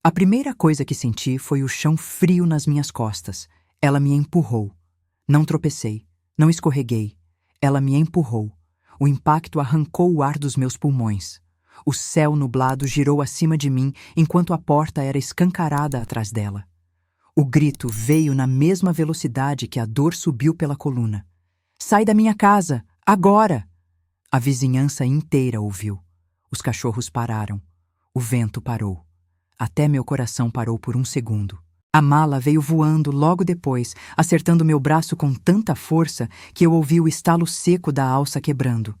A primeira coisa que senti foi o chão frio nas minhas costas. Ela me empurrou. Não tropecei, não escorreguei. Ela me empurrou. O impacto arrancou o ar dos meus pulmões. O céu nublado girou acima de mim enquanto a porta era escancarada atrás dela. O grito veio na mesma velocidade que a dor subiu pela coluna. Sai da minha casa, agora! A vizinhança inteira ouviu. Os cachorros pararam. O vento parou. Até meu coração parou por um segundo. A mala veio voando logo depois, acertando meu braço com tanta força que eu ouvi o estalo seco da alça quebrando.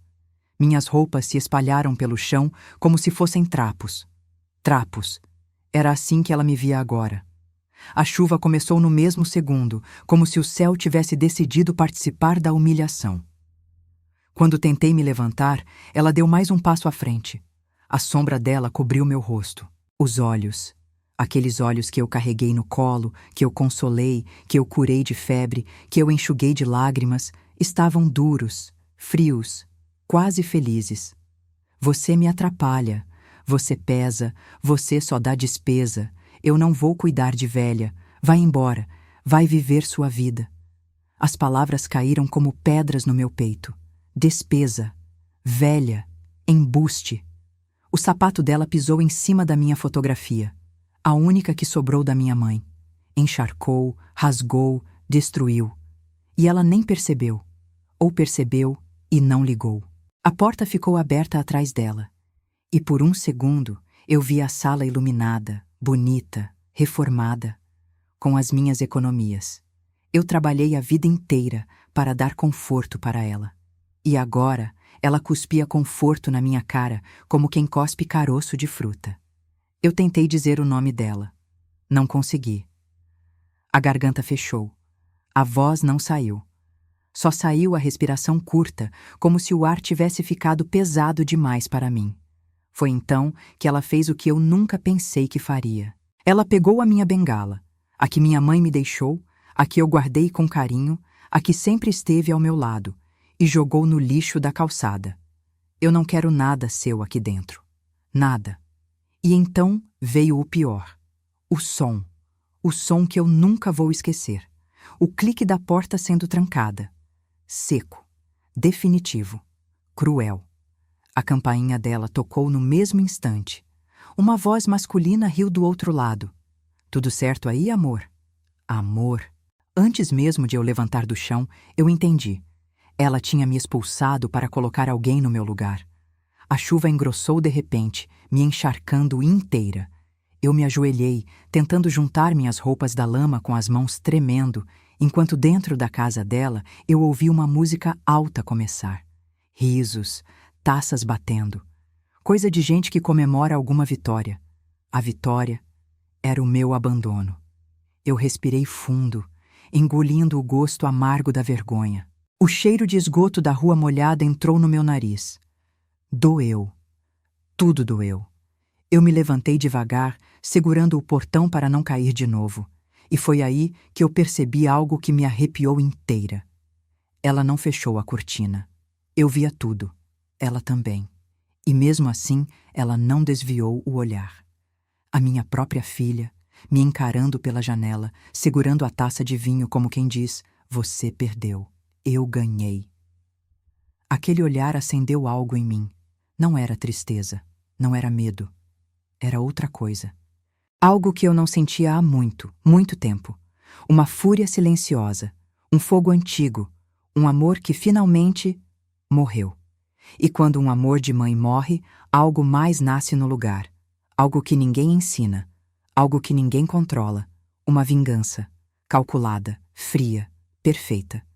Minhas roupas se espalharam pelo chão como se fossem trapos. Trapos. Era assim que ela me via agora. A chuva começou no mesmo segundo, como se o céu tivesse decidido participar da humilhação. Quando tentei me levantar, ela deu mais um passo à frente. A sombra dela cobriu meu rosto. Os olhos, aqueles olhos que eu carreguei no colo, que eu consolei, que eu curei de febre, que eu enxuguei de lágrimas, estavam duros, frios, quase felizes. Você me atrapalha, você pesa, você só dá despesa. Eu não vou cuidar de velha. Vai embora, vai viver sua vida. As palavras caíram como pedras no meu peito. Despesa, velha, embuste. O sapato dela pisou em cima da minha fotografia, a única que sobrou da minha mãe. Encharcou, rasgou, destruiu. E ela nem percebeu. Ou percebeu e não ligou. A porta ficou aberta atrás dela. E por um segundo eu vi a sala iluminada, bonita, reformada, com as minhas economias. Eu trabalhei a vida inteira para dar conforto para ela. E agora ela cuspia conforto na minha cara como quem cospe caroço de fruta. Eu tentei dizer o nome dela. Não consegui. A garganta fechou. A voz não saiu. Só saiu a respiração curta, como se o ar tivesse ficado pesado demais para mim. Foi então que ela fez o que eu nunca pensei que faria. Ela pegou a minha bengala, a que minha mãe me deixou, a que eu guardei com carinho, a que sempre esteve ao meu lado, e jogou no lixo da calçada. Eu não quero nada seu aqui dentro. Nada. E então veio o pior. O som. O som que eu nunca vou esquecer. O clique da porta sendo trancada. Seco. Definitivo. Cruel. A campainha dela tocou no mesmo instante. Uma voz masculina riu do outro lado. Tudo certo aí, amor? Amor. Antes mesmo de eu levantar do chão, eu entendi. Ela tinha me expulsado para colocar alguém no meu lugar. A chuva engrossou de repente, me encharcando inteira. Eu me ajoelhei, tentando juntar minhas roupas da lama com as mãos tremendo, enquanto dentro da casa dela eu ouvi uma música alta começar. Risos, taças batendo. Coisa de gente que comemora alguma vitória. A vitória era o meu abandono. Eu respirei fundo, engolindo o gosto amargo da vergonha. O cheiro de esgoto da rua molhada entrou no meu nariz. Doeu. Tudo doeu. Eu me levantei devagar, segurando o portão para não cair de novo. E foi aí que eu percebi algo que me arrepiou inteira. Ela não fechou a cortina. Eu via tudo. Ela também. E mesmo assim, ela não desviou o olhar. A minha própria filha, me encarando pela janela, segurando a taça de vinho como quem diz: você perdeu, eu ganhei. Aquele olhar acendeu algo em mim. Não era tristeza, não era medo. Era outra coisa. Algo que eu não sentia há muito, muito tempo. Uma fúria silenciosa, um fogo antigo, um amor que finalmente morreu. E quando um amor de mãe morre, algo mais nasce no lugar. Algo que ninguém ensina, algo que ninguém controla. Uma vingança, calculada, fria, perfeita.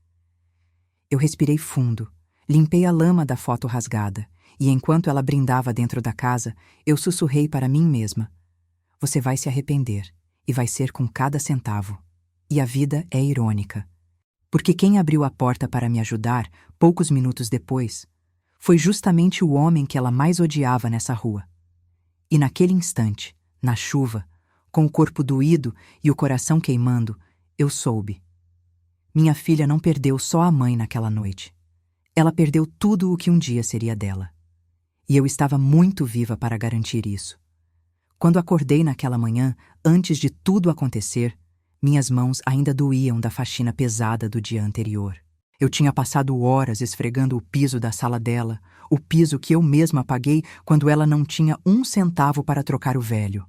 Eu respirei fundo, limpei a lama da foto rasgada, e enquanto ela brindava dentro da casa, eu sussurrei para mim mesma: você vai se arrepender, e vai ser com cada centavo. E a vida é irônica. Porque quem abriu a porta para me ajudar, poucos minutos depois, foi justamente o homem que ela mais odiava nessa rua. E naquele instante, na chuva, com o corpo doído e o coração queimando, eu soube. Minha filha não perdeu só a mãe naquela noite. Ela perdeu tudo o que um dia seria dela. E eu estava muito viva para garantir isso. Quando acordei naquela manhã, antes de tudo acontecer, minhas mãos ainda doíam da faxina pesada do dia anterior. Eu tinha passado horas esfregando o piso da sala dela, o piso que eu mesma paguei quando ela não tinha 1 centavo para trocar o velho.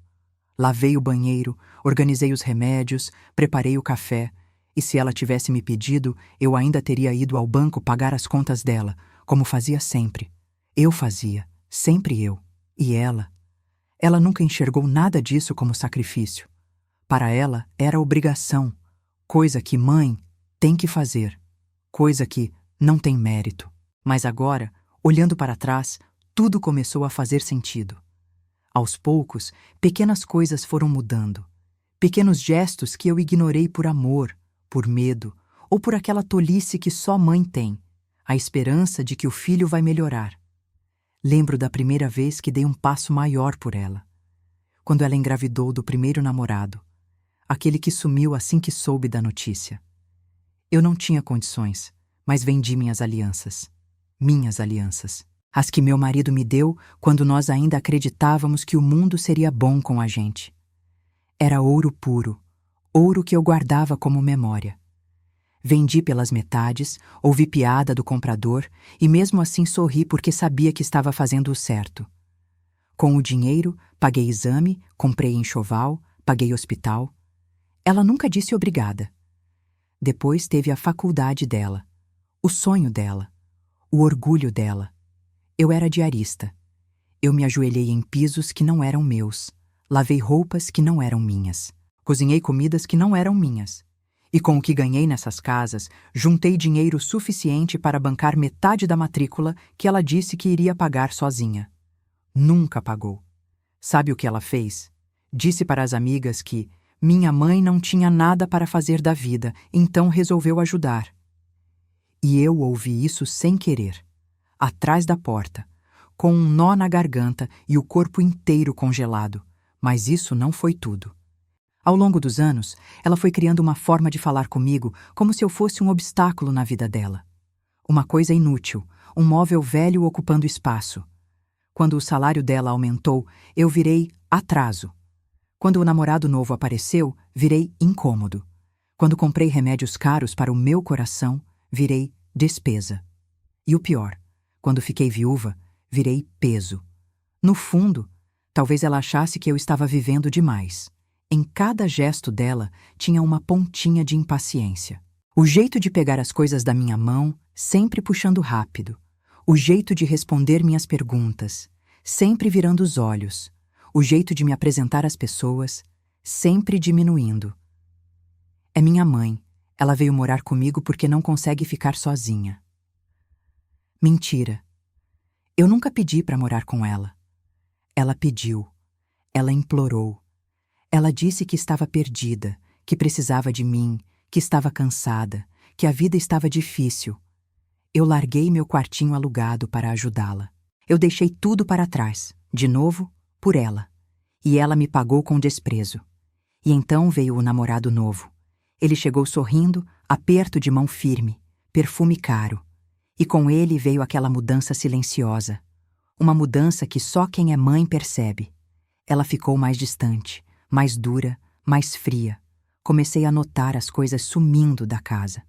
Lavei o banheiro, organizei os remédios, preparei o café, e se ela tivesse me pedido, eu ainda teria ido ao banco pagar as contas dela, como fazia sempre. Eu fazia, sempre eu. E ela nunca enxergou nada disso como sacrifício. Para ela, era obrigação, coisa que mãe tem que fazer, coisa que não tem mérito. Mas agora, olhando para trás, tudo começou a fazer sentido. Aos poucos, pequenas coisas foram mudando. Pequenos gestos que eu ignorei por amor, por medo, ou por aquela tolice que só mãe tem, a esperança de que o filho vai melhorar. Lembro da primeira vez que dei um passo maior por ela. Quando ela engravidou do primeiro namorado, aquele que sumiu assim que soube da notícia. Eu não tinha condições, mas vendi minhas alianças. Minhas alianças. As que meu marido me deu quando nós ainda acreditávamos que o mundo seria bom com a gente. Era ouro puro, ouro que eu guardava como memória. Vendi pelas metades, ouvi piada do comprador e mesmo assim sorri porque sabia que estava fazendo o certo. Com o dinheiro, paguei exame, comprei enxoval, paguei hospital. Ela nunca disse obrigada. Depois teve a faculdade dela, o sonho dela, o orgulho dela. Eu era diarista. Eu me ajoelhei em pisos que não eram meus, lavei roupas que não eram minhas, cozinhei comidas que não eram minhas. E com o que ganhei nessas casas, juntei dinheiro suficiente para bancar metade da matrícula que ela disse que iria pagar sozinha. Nunca pagou. Sabe o que ela fez? Disse para as amigas que minha mãe não tinha nada para fazer da vida, então resolveu ajudar. E eu ouvi isso sem querer, atrás da porta, com um nó na garganta e o corpo inteiro congelado. Mas isso não foi tudo. Ao longo dos anos, ela foi criando uma forma de falar comigo como se eu fosse um obstáculo na vida dela. Uma coisa inútil, um móvel velho ocupando espaço. Quando o salário dela aumentou, eu virei atraso. Quando o namorado novo apareceu, virei incômodo. Quando comprei remédios caros para o meu coração, virei despesa. E o pior, quando fiquei viúva, virei peso. No fundo, talvez ela achasse que eu estava vivendo demais. Em cada gesto dela tinha uma pontinha de impaciência. O jeito de pegar as coisas da minha mão, sempre puxando rápido. O jeito de responder minhas perguntas, sempre virando os olhos. O jeito de me apresentar às pessoas, sempre diminuindo. É minha mãe. Ela veio morar comigo porque não consegue ficar sozinha. Mentira. Eu nunca pedi para morar com ela. Ela pediu. Ela implorou. Ela disse que estava perdida, que precisava de mim, que estava cansada, que a vida estava difícil. Eu larguei meu quartinho alugado para ajudá-la. Eu deixei tudo para trás, de novo, por ela. E ela me pagou com desprezo. E então veio o namorado novo. Ele chegou sorrindo, aperto de mão firme, perfume caro. E com ele veio aquela mudança silenciosa. Uma mudança que só quem é mãe percebe. Ela ficou mais distante, mais dura, mais fria. Comecei a notar as coisas sumindo da casa.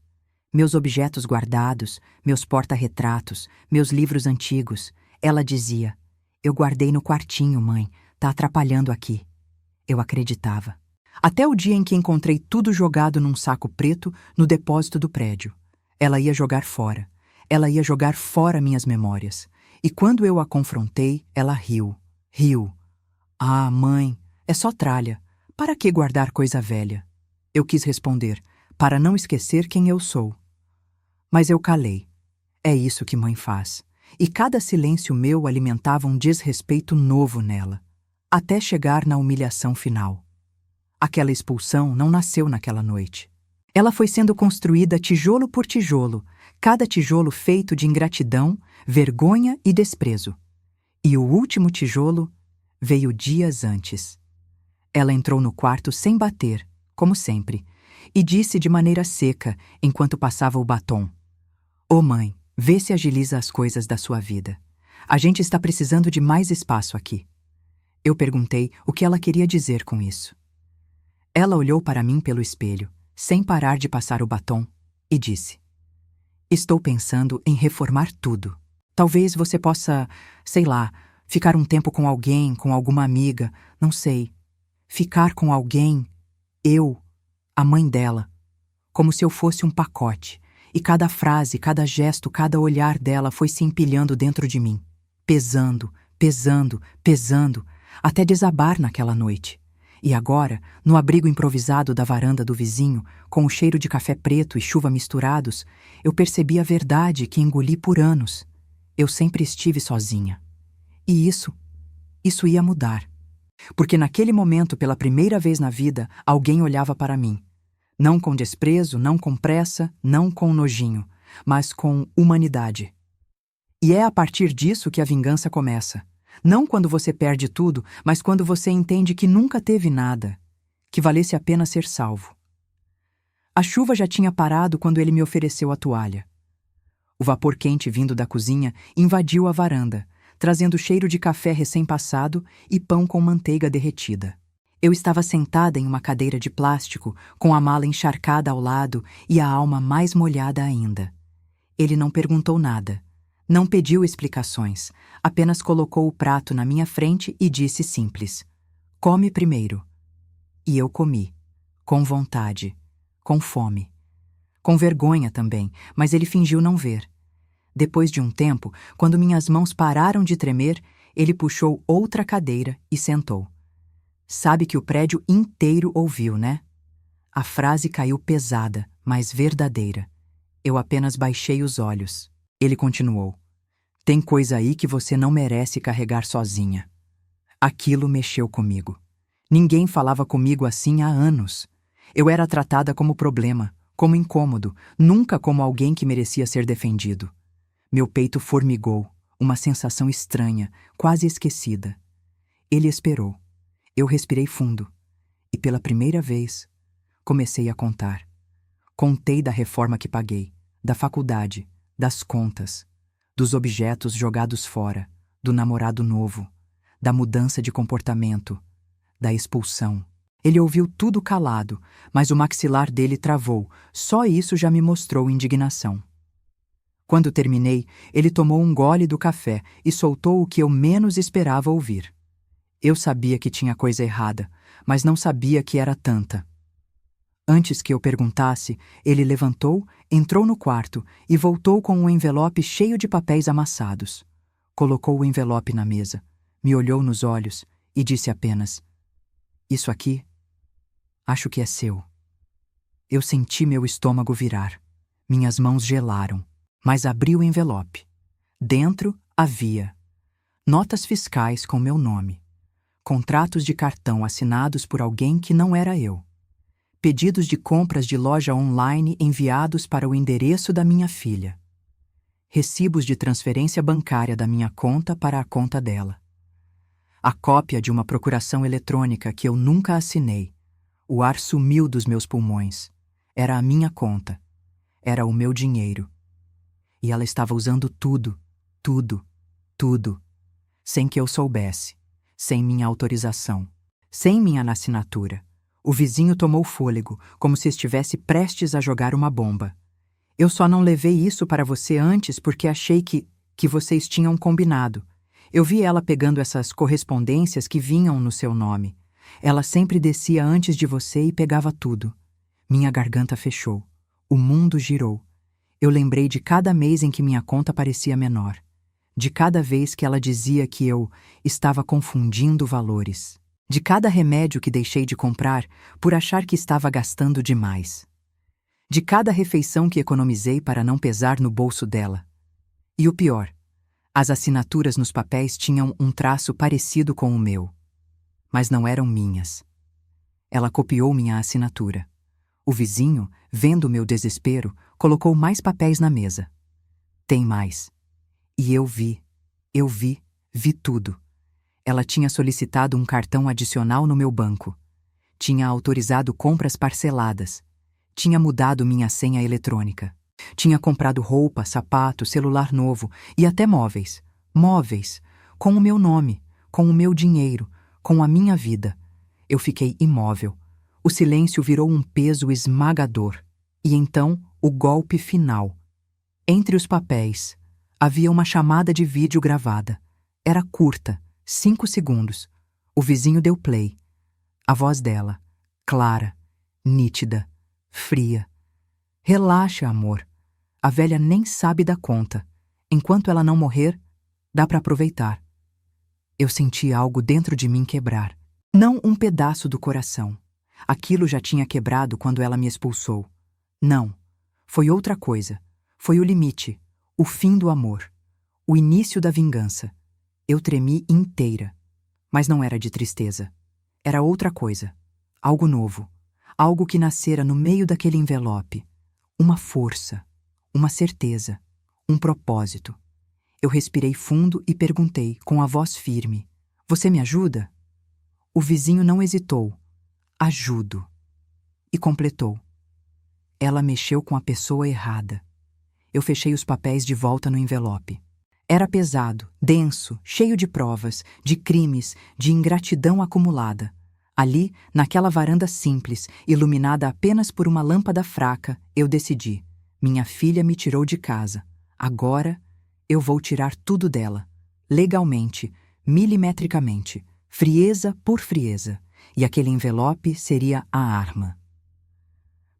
Meus objetos guardados, meus porta-retratos, meus livros antigos. Ela dizia: "Eu guardei no quartinho, mãe, tá atrapalhando aqui." Eu acreditava. Até o dia em que encontrei tudo jogado num saco preto no depósito do prédio. Ela ia jogar fora. Ela ia jogar fora minhas memórias. E quando eu a confrontei, ela riu. Riu. "Ah, mãe, é só tralha. Para que guardar coisa velha?" Eu quis responder: "Para não esquecer quem eu sou." Mas eu calei. É isso que mãe faz. E cada silêncio meu alimentava um desrespeito novo nela, até chegar na humilhação final. Aquela expulsão não nasceu naquela noite. Ela foi sendo construída tijolo por tijolo, cada tijolo feito de ingratidão, vergonha e desprezo. E o último tijolo veio dias antes. Ela entrou no quarto sem bater, como sempre, e disse de maneira seca, enquanto passava o batom: "Ô mãe, vê se agiliza as coisas da sua vida. A gente está precisando de mais espaço aqui." Eu perguntei o que ela queria dizer com isso. Ela olhou para mim pelo espelho, sem parar de passar o batom, e disse: Estou pensando em reformar tudo. Talvez você possa, sei lá, ficar um tempo com alguém, com alguma amiga, não sei. Ficar com alguém, eu, a mãe dela, como se eu fosse um pacote, e cada frase, cada gesto, cada olhar dela foi se empilhando dentro de mim, pesando, pesando, pesando, até desabar naquela noite. E agora, no abrigo improvisado da varanda do vizinho, com o cheiro de café preto e chuva misturados, eu percebi a verdade que engoli por anos. Eu sempre estive sozinha. E isso ia mudar. Porque naquele momento, pela primeira vez na vida, alguém olhava para mim. Não com desprezo, não com pressa, não com nojinho, mas com humanidade. E é a partir disso que a vingança começa. Não quando você perde tudo, mas quando você entende que nunca teve nada, que valesse a pena ser salvo. A chuva já tinha parado quando ele me ofereceu a toalha. O vapor quente vindo da cozinha invadiu a varanda, trazendo cheiro de café recém-passado e pão com manteiga derretida. Eu estava sentada em uma cadeira de plástico, com a mala encharcada ao lado e a alma mais molhada ainda. Ele não perguntou nada. Não pediu explicações, apenas colocou o prato na minha frente e disse simples: Come primeiro. E eu comi, com vontade, com fome. Com vergonha também, mas ele fingiu não ver. Depois de um tempo, quando minhas mãos pararam de tremer, ele puxou outra cadeira e sentou. Sabe que o prédio inteiro ouviu, né? A frase caiu pesada, mas verdadeira. Eu apenas baixei os olhos. Ele continuou: Tem coisa aí que você não merece carregar sozinha. Aquilo mexeu comigo. Ninguém falava comigo assim há anos. Eu era tratada como problema, como incômodo, nunca como alguém que merecia ser defendido. Meu peito formigou, uma sensação estranha, quase esquecida. Ele esperou. Eu respirei fundo. E pela primeira vez, comecei a contar. Contei da reforma que paguei, da faculdade, das contas, dos objetos jogados fora, do namorado novo, da mudança de comportamento, da expulsão. Ele ouviu tudo calado, mas o maxilar dele travou. Só isso já me mostrou indignação. Quando terminei, ele tomou um gole do café e soltou o que eu menos esperava ouvir. Eu sabia que tinha coisa errada, mas não sabia que era tanta. Antes que eu perguntasse, ele levantou, entrou no quarto e voltou com um envelope cheio de papéis amassados. Colocou o envelope na mesa, me olhou nos olhos e disse apenas: Isso aqui, acho que é seu. Eu senti meu estômago virar. Minhas mãos gelaram, mas abri o envelope. Dentro havia notas fiscais com meu nome, contratos de cartão assinados por alguém que não era eu, pedidos de compras de loja online enviados para o endereço da minha filha, recibos de transferência bancária da minha conta para a conta dela, a cópia de uma procuração eletrônica que eu nunca assinei. O ar sumiu dos meus pulmões. Era a minha conta. Era o meu dinheiro. E ela estava usando tudo, tudo, tudo, sem que eu soubesse, sem minha autorização, sem minha assinatura. O vizinho tomou fôlego, como se estivesse prestes a jogar uma bomba. Eu só não levei isso para você antes porque achei que vocês tinham combinado. Eu vi ela pegando essas correspondências que vinham no seu nome. Ela sempre descia antes de você e pegava tudo. Minha garganta fechou. O mundo girou. Eu lembrei de cada mês em que minha conta parecia menor. De cada vez que ela dizia que eu estava confundindo valores. De cada remédio que deixei de comprar por achar que estava gastando demais. De cada refeição que economizei para não pesar no bolso dela. E o pior, as assinaturas nos papéis tinham um traço parecido com o meu. Mas não eram minhas. Ela copiou minha assinatura. O vizinho, vendo meu desespero, colocou mais papéis na mesa. Tem mais. E eu vi tudo. Ela tinha solicitado um cartão adicional no meu banco. Tinha autorizado compras parceladas. Tinha mudado minha senha eletrônica. Tinha comprado roupa, sapato, celular novo e até móveis. Móveis, com o meu nome, com o meu dinheiro, com a minha vida. Eu fiquei imóvel. O silêncio virou um peso esmagador. E então, o golpe final. Entre os papéis, havia uma chamada de vídeo gravada. Era curta, 5 segundos. O vizinho deu play. A voz dela, clara, nítida, fria. Relaxa, amor. A velha nem sabe da conta. Enquanto ela não morrer, dá para aproveitar. Eu senti algo dentro de mim quebrar. Não um pedaço do coração. Aquilo já tinha quebrado quando ela me expulsou. Não. Foi outra coisa. Foi o limite. O fim do amor. O início da vingança. Eu tremi inteira. Mas não era de tristeza. Era outra coisa. Algo novo. Algo que nascera no meio daquele envelope. Uma força. Uma certeza. Um propósito. Eu respirei fundo e perguntei, com a voz firme: "Você me ajuda?" O vizinho não hesitou. "Ajudo." E completou: "Ela mexeu com a pessoa errada." Eu fechei os papéis de volta no envelope. Era pesado, denso, cheio de provas, de crimes, de ingratidão acumulada. Ali, naquela varanda simples, iluminada apenas por uma lâmpada fraca, eu decidi: minha filha me tirou de casa. Agora, eu vou tirar tudo dela. Legalmente, milimetricamente, frieza por frieza. E aquele envelope seria a arma.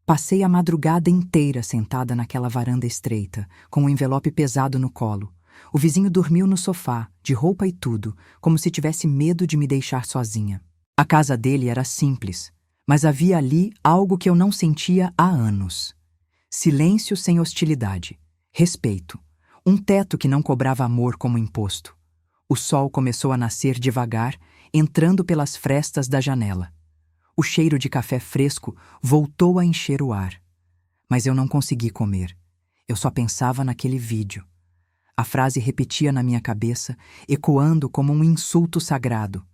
Passei a madrugada inteira sentada naquela varanda estreita, com o envelope pesado no colo. O vizinho dormiu no sofá, de roupa e tudo, como se tivesse medo de me deixar sozinha. A casa dele era simples, mas havia ali algo que eu não sentia há anos. Silêncio sem hostilidade, respeito, um teto que não cobrava amor como imposto. O sol começou a nascer devagar, entrando pelas frestas da janela. O cheiro de café fresco voltou a encher o ar. Mas eu não consegui comer. Eu só pensava naquele vídeo. A frase repetia na minha cabeça, ecoando como um insulto sagrado.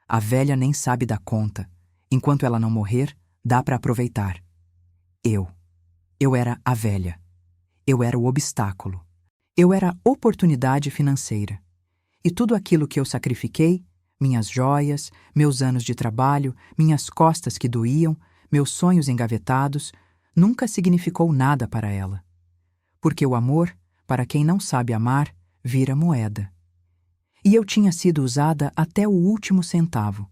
A velha nem sabe da conta. Enquanto ela não morrer, dá para aproveitar. Eu era a velha. Eu era o obstáculo. Eu era a oportunidade financeira. E tudo aquilo que eu sacrifiquei, minhas joias, meus anos de trabalho, minhas costas que doíam, meus sonhos engavetados, nunca significou nada para ela. Porque o amor, para quem não sabe amar, vira moeda. E eu tinha sido usada até o último centavo.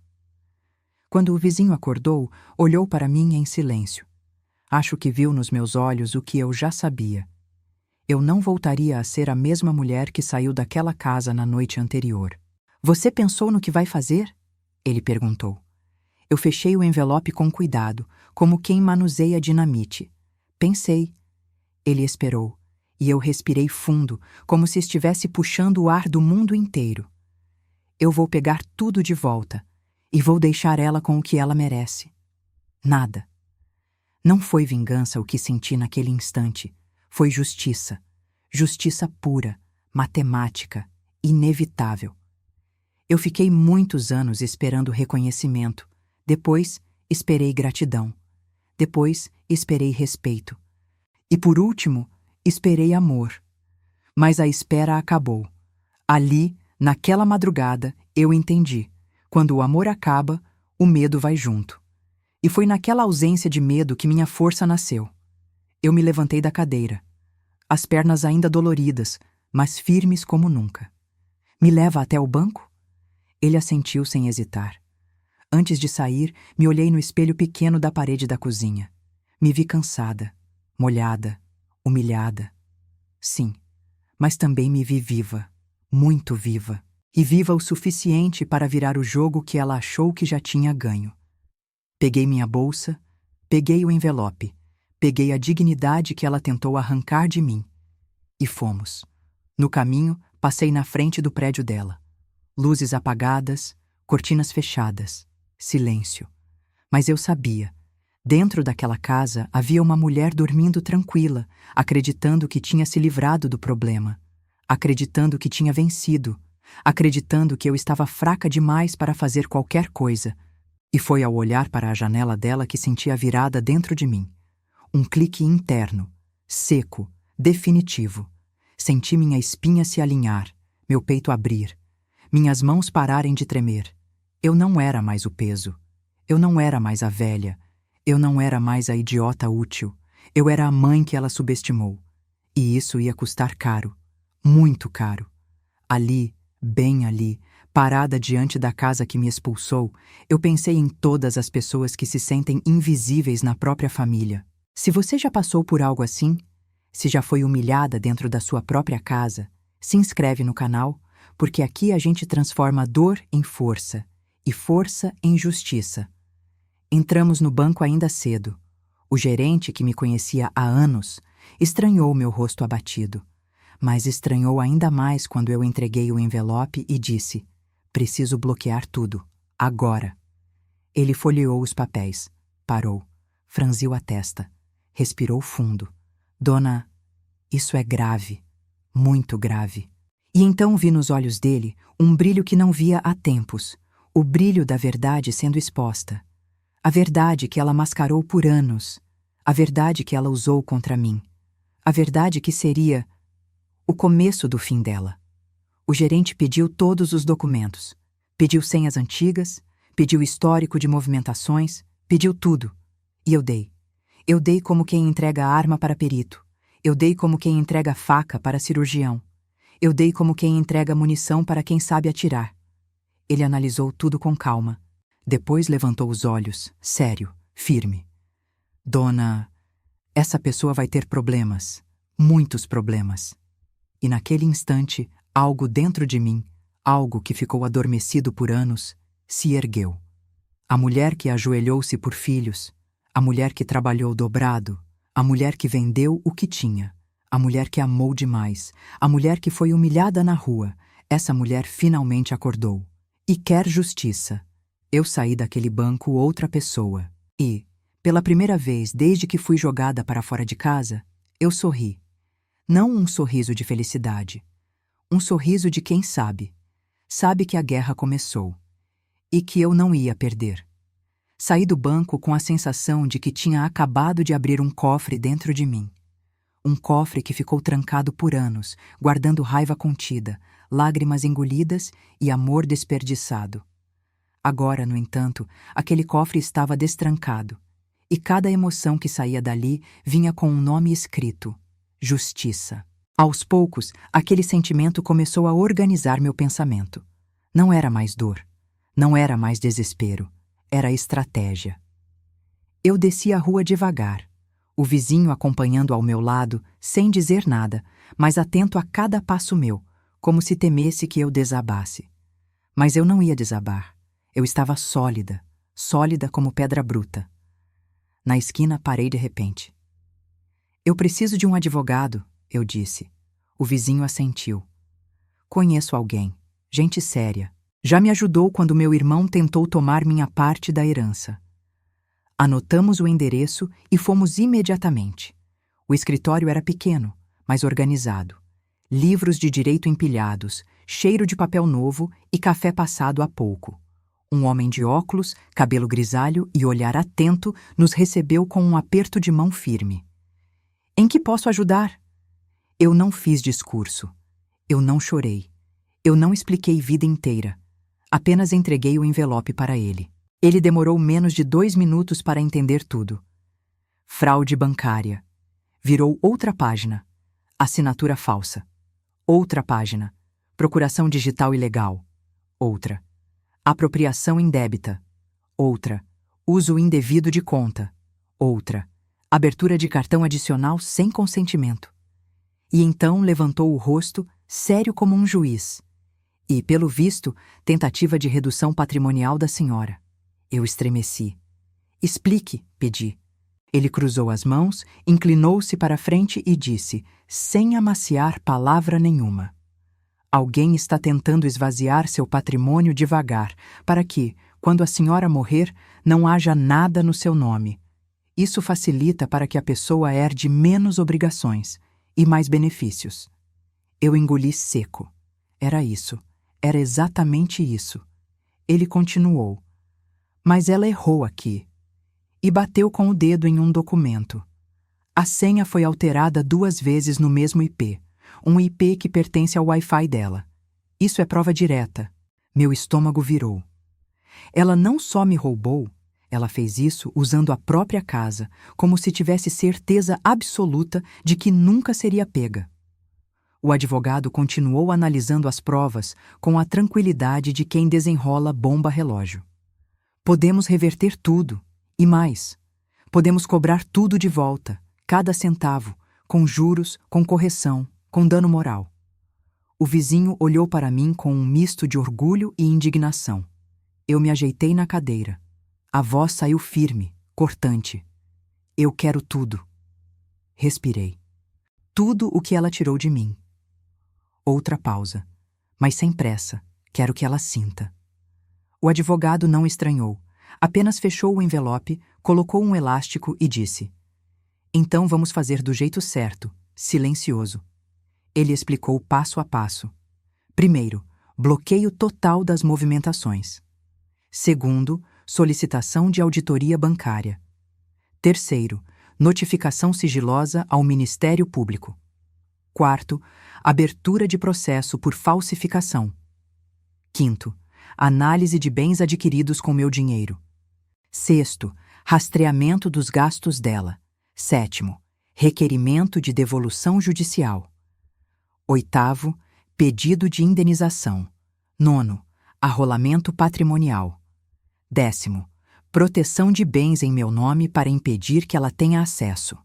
Quando o vizinho acordou, olhou para mim em silêncio. Acho que viu nos meus olhos o que eu já sabia. Eu não voltaria a ser a mesma mulher que saiu daquela casa na noite anterior. "Você pensou no que vai fazer?" ele perguntou. Eu fechei o envelope com cuidado, como quem manuseia dinamite. Pensei. Ele esperou, e eu respirei fundo, como se estivesse puxando o ar do mundo inteiro. Eu vou pegar tudo de volta, e vou deixar ela com o que ela merece. Nada. Não foi vingança o que senti naquele instante. Foi justiça. Justiça pura, matemática, inevitável. Eu fiquei muitos anos esperando reconhecimento. Depois, esperei gratidão. Depois, esperei respeito. E por último, esperei amor. Mas a espera acabou. Ali, naquela madrugada, eu entendi. Quando o amor acaba, o medo vai junto. E foi naquela ausência de medo que minha força nasceu. Eu me levantei da cadeira. As pernas ainda doloridas, mas firmes como nunca. "Me leva até o banco?" Ele assentiu sem hesitar. Antes de sair, me olhei no espelho pequeno da parede da cozinha. Me vi cansada, molhada, humilhada. Sim, mas também me vi viva, muito viva, e viva o suficiente para virar o jogo que ela achou que já tinha ganho. Peguei minha bolsa, peguei o envelope, peguei a dignidade que ela tentou arrancar de mim. E fomos. No caminho, passei na frente do prédio dela. Luzes apagadas, cortinas fechadas, silêncio. Mas eu sabia. Dentro daquela casa havia uma mulher dormindo tranquila, acreditando que tinha se livrado do problema, acreditando que tinha vencido, acreditando que eu estava fraca demais para fazer qualquer coisa. E foi ao olhar para a janela dela que senti a virada dentro de mim. Um clique interno, seco, definitivo. Senti minha espinha se alinhar, meu peito abrir, minhas mãos pararem de tremer. Eu não era mais o peso. Eu não era mais a velha. Eu não era mais a idiota útil. Eu era a mãe que ela subestimou. E isso ia custar caro. Muito caro. Ali, bem ali, parada diante da casa que me expulsou, eu pensei em todas as pessoas que se sentem invisíveis na própria família. Se você já passou por algo assim, se já foi humilhada dentro da sua própria casa, se inscreve no canal, porque aqui a gente transforma dor em força e força em justiça. Entramos no banco ainda cedo. O gerente, que me conhecia há anos, estranhou meu rosto abatido, mas estranhou ainda mais quando eu entreguei o envelope e disse: "Preciso bloquear tudo, agora." Ele folheou os papéis, parou, franziu a testa, respirou fundo. "Dona, isso é grave, muito grave." E então vi nos olhos dele um brilho que não via há tempos, o brilho da verdade sendo exposta. A verdade que ela mascarou por anos, a verdade que ela usou contra mim, a verdade que seria o começo do fim dela. O gerente pediu todos os documentos, pediu senhas antigas, pediu histórico de movimentações, pediu tudo. E eu dei. Eu dei como quem entrega a arma para perito. Eu dei como quem entrega faca para cirurgião. Eu dei como quem entrega munição para quem sabe atirar. Ele analisou tudo com calma. Depois levantou os olhos, sério, firme. "Dona, essa pessoa vai ter problemas, muitos problemas." E naquele instante, algo dentro de mim, algo que ficou adormecido por anos, se ergueu. A mulher que ajoelhou-se por filhos, a mulher que trabalhou dobrado, a mulher que vendeu o que tinha, a mulher que amou demais, a mulher que foi humilhada na rua, essa mulher finalmente acordou. E quer justiça. Eu saí daquele banco outra pessoa. E, pela primeira vez desde que fui jogada para fora de casa, eu sorri. Não um sorriso de felicidade. Um sorriso de quem sabe. Sabe que a guerra começou. E que eu não ia perder. Saí do banco com a sensação de que tinha acabado de abrir um cofre dentro de mim. Um cofre que ficou trancado por anos, guardando raiva contida, lágrimas engolidas e amor desperdiçado. Agora, no entanto, aquele cofre estava destrancado, e cada emoção que saía dali vinha com um nome escrito: justiça. Aos poucos, aquele sentimento começou a organizar meu pensamento. Não era mais dor, não era mais desespero, era estratégia. Eu desci a rua devagar, o vizinho acompanhando ao meu lado, sem dizer nada, mas atento a cada passo meu, como se temesse que eu desabasse. Mas eu não ia desabar. Eu estava sólida, sólida como pedra bruta. Na esquina parei de repente. "Eu preciso de um advogado", eu disse. O vizinho assentiu. "Conheço alguém, gente séria. Já me ajudou quando meu irmão tentou tomar minha parte da herança." Anotamos o endereço e fomos imediatamente. O escritório era pequeno, mas organizado. Livros de direito empilhados, cheiro de papel novo e café passado há pouco. Um homem de óculos, cabelo grisalho e olhar atento nos recebeu com um aperto de mão firme. "Em que posso ajudar?" Eu não fiz discurso. Eu não chorei. Eu não expliquei vida inteira. Apenas entreguei o envelope para ele. Ele demorou menos de 2 minutos para entender tudo. Fraude bancária. Virou outra página. Assinatura falsa. Outra página. Procuração digital ilegal. Outra. Apropriação indébita. Outra. Uso indevido de conta. Outra. Abertura de cartão adicional sem consentimento. E então levantou o rosto, sério como um juiz. E, pelo visto, tentativa de redução patrimonial da senhora. Eu estremeci. "Explique", pedi. Ele cruzou as mãos, inclinou-se para a frente e disse, sem amaciar palavra nenhuma: "Alguém está tentando esvaziar seu patrimônio devagar, para que, quando a senhora morrer, não haja nada no seu nome. Isso facilita para que a pessoa herde menos obrigações e mais benefícios." Eu engoli seco. Era isso. Era exatamente isso. Ele continuou. "Mas ela errou aqui." E bateu com o dedo em um documento. A senha foi alterada 2 vezes no mesmo IP. Um IP que pertence ao Wi-Fi dela. Isso é prova direta. Meu estômago virou. Ela não só me roubou, ela fez isso usando a própria casa, como se tivesse certeza absoluta de que nunca seria pega. O advogado continuou analisando as provas com a tranquilidade de quem desenrola bomba-relógio. Podemos reverter tudo, e mais. Podemos cobrar tudo de volta, cada centavo, com juros, com correção, com dano moral. O vizinho olhou para mim com um misto de orgulho e indignação. Eu me ajeitei na cadeira. A voz saiu firme, cortante. Eu quero tudo. Respirei. Tudo o que ela tirou de mim. Outra pausa, mas sem pressa, quero que ela sinta. O advogado não estranhou, apenas fechou o envelope, colocou um elástico e disse: "Então vamos fazer do jeito certo, silencioso." Ele explicou passo a passo. Primeiro, bloqueio total das movimentações. Segundo, solicitação de auditoria bancária. Terceiro, notificação sigilosa ao Ministério Público. Quarto, abertura de processo por falsificação. Quinto, análise de bens adquiridos com meu dinheiro. Sexto, rastreamento dos gastos dela. Sétimo, requerimento de devolução judicial. Oitavo, pedido de indenização. Nono, arrolamento patrimonial. Décimo, proteção de bens em meu nome para impedir que ela tenha acesso.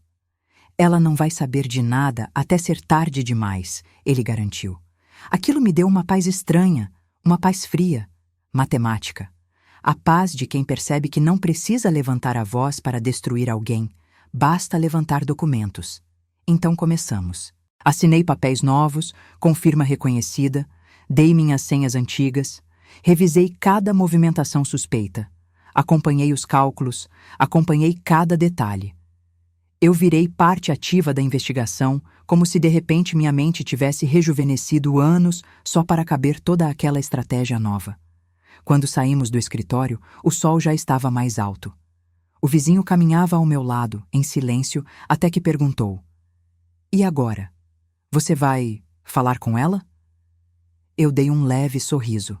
Ela não vai saber de nada até ser tarde demais, ele garantiu. Aquilo me deu uma paz estranha, uma paz fria, matemática. A paz de quem percebe que não precisa levantar a voz para destruir alguém, basta levantar documentos. Então começamos. Assinei papéis novos, com firma reconhecida, dei minhas senhas antigas, revisei cada movimentação suspeita, acompanhei os cálculos, acompanhei cada detalhe. Eu virei parte ativa da investigação, como se de repente minha mente tivesse rejuvenescido anos só para caber toda aquela estratégia nova. Quando saímos do escritório, o sol já estava mais alto. O vizinho caminhava ao meu lado, em silêncio, até que perguntou: "E agora? Você vai falar com ela?" Eu dei um leve sorriso.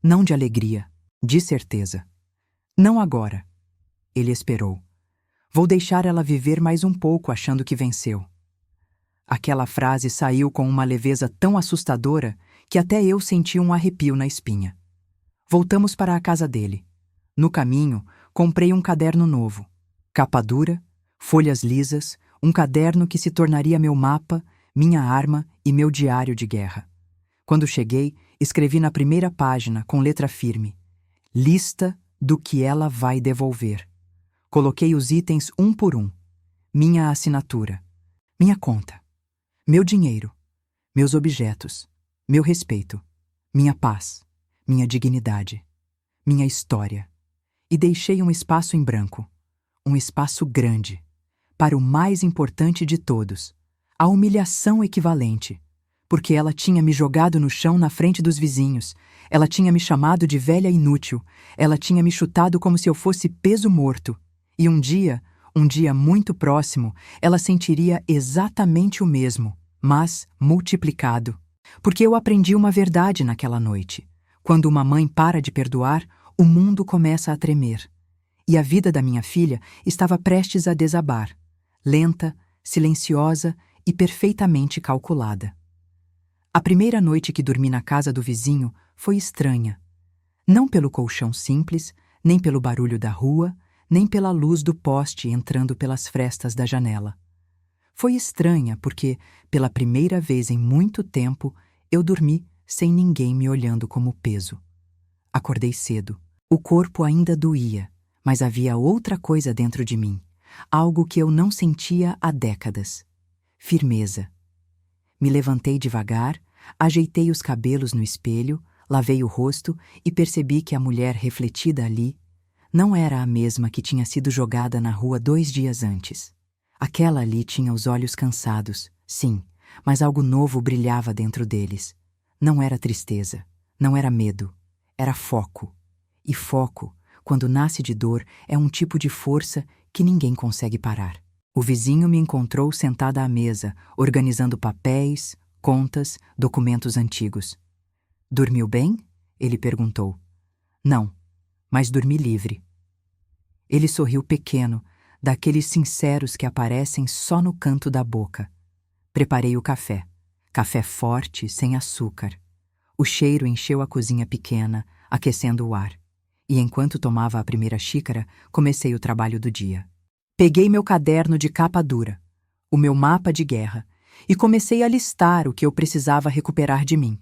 Não de alegria, de certeza. "Não agora." Ele esperou. "Vou deixar ela viver mais um pouco achando que venceu." Aquela frase saiu com uma leveza tão assustadora que até eu senti um arrepio na espinha. Voltamos para a casa dele. No caminho, comprei um caderno novo. Capa dura, folhas lisas, um caderno que se tornaria meu mapa, minha arma e meu diário de guerra. Quando cheguei, escrevi na primeira página, com letra firme: "Lista do que ela vai devolver." Coloquei os itens um por um. Minha assinatura, minha conta, meu dinheiro, meus objetos, meu respeito, minha paz, minha dignidade, minha história. E deixei um espaço em branco, um espaço grande, para o mais importante de todos, a humilhação equivalente, porque ela tinha me jogado no chão na frente dos vizinhos, ela tinha me chamado de velha inútil, ela tinha me chutado como se eu fosse peso morto. E um dia muito próximo, ela sentiria exatamente o mesmo, mas multiplicado. Porque eu aprendi uma verdade naquela noite. Quando uma mãe para de perdoar, o mundo começa a tremer. E a vida da minha filha estava prestes a desabar, lenta, silenciosa e perfeitamente calculada. A primeira noite que dormi na casa do vizinho foi estranha. Não pelo colchão simples, nem pelo barulho da rua, nem pela luz do poste entrando pelas frestas da janela. Foi estranha porque, pela primeira vez em muito tempo, eu dormi sem ninguém me olhando como peso. Acordei cedo. O corpo ainda doía, mas havia outra coisa dentro de mim, algo que eu não sentia há décadas: firmeza. Me levantei devagar, ajeitei os cabelos no espelho, lavei o rosto e percebi que a mulher refletida ali não era a mesma que tinha sido jogada na rua 2 dias antes. Aquela ali tinha os olhos cansados, sim, mas algo novo brilhava dentro deles. Não era tristeza, não era medo, era foco. E foco, quando nasce de dor, é um tipo de força que ninguém consegue parar. O vizinho me encontrou sentada à mesa, organizando papéis, contas, documentos antigos. "Dormiu bem?" ele perguntou. "Não, mas dormi livre. Ele sorriu pequeno, daqueles sinceros que aparecem só no canto da boca. Preparei o café. Café forte, sem açúcar. O cheiro encheu a cozinha pequena, aquecendo o ar. E enquanto tomava a primeira xícara, comecei o trabalho do dia. Peguei meu caderno de capa dura, o meu mapa de guerra, e comecei a listar o que eu precisava recuperar de mim.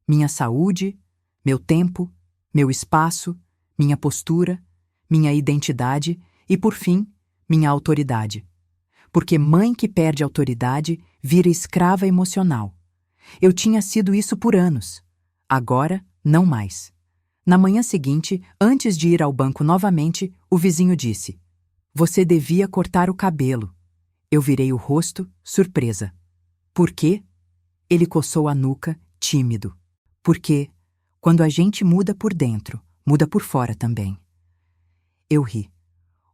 Minha saúde, meu tempo, meu espaço, minha postura, minha identidade e, por fim, minha autoridade. Porque mãe que perde autoridade vira escrava emocional. Eu tinha sido isso por anos. Agora, não mais. Na manhã seguinte, antes de ir ao banco novamente, o vizinho disse: "Você devia cortar o cabelo." Eu virei o rosto, surpresa. Por quê? Ele coçou a nuca, tímido. Porque, quando a gente muda por dentro, muda por fora também. Eu ri.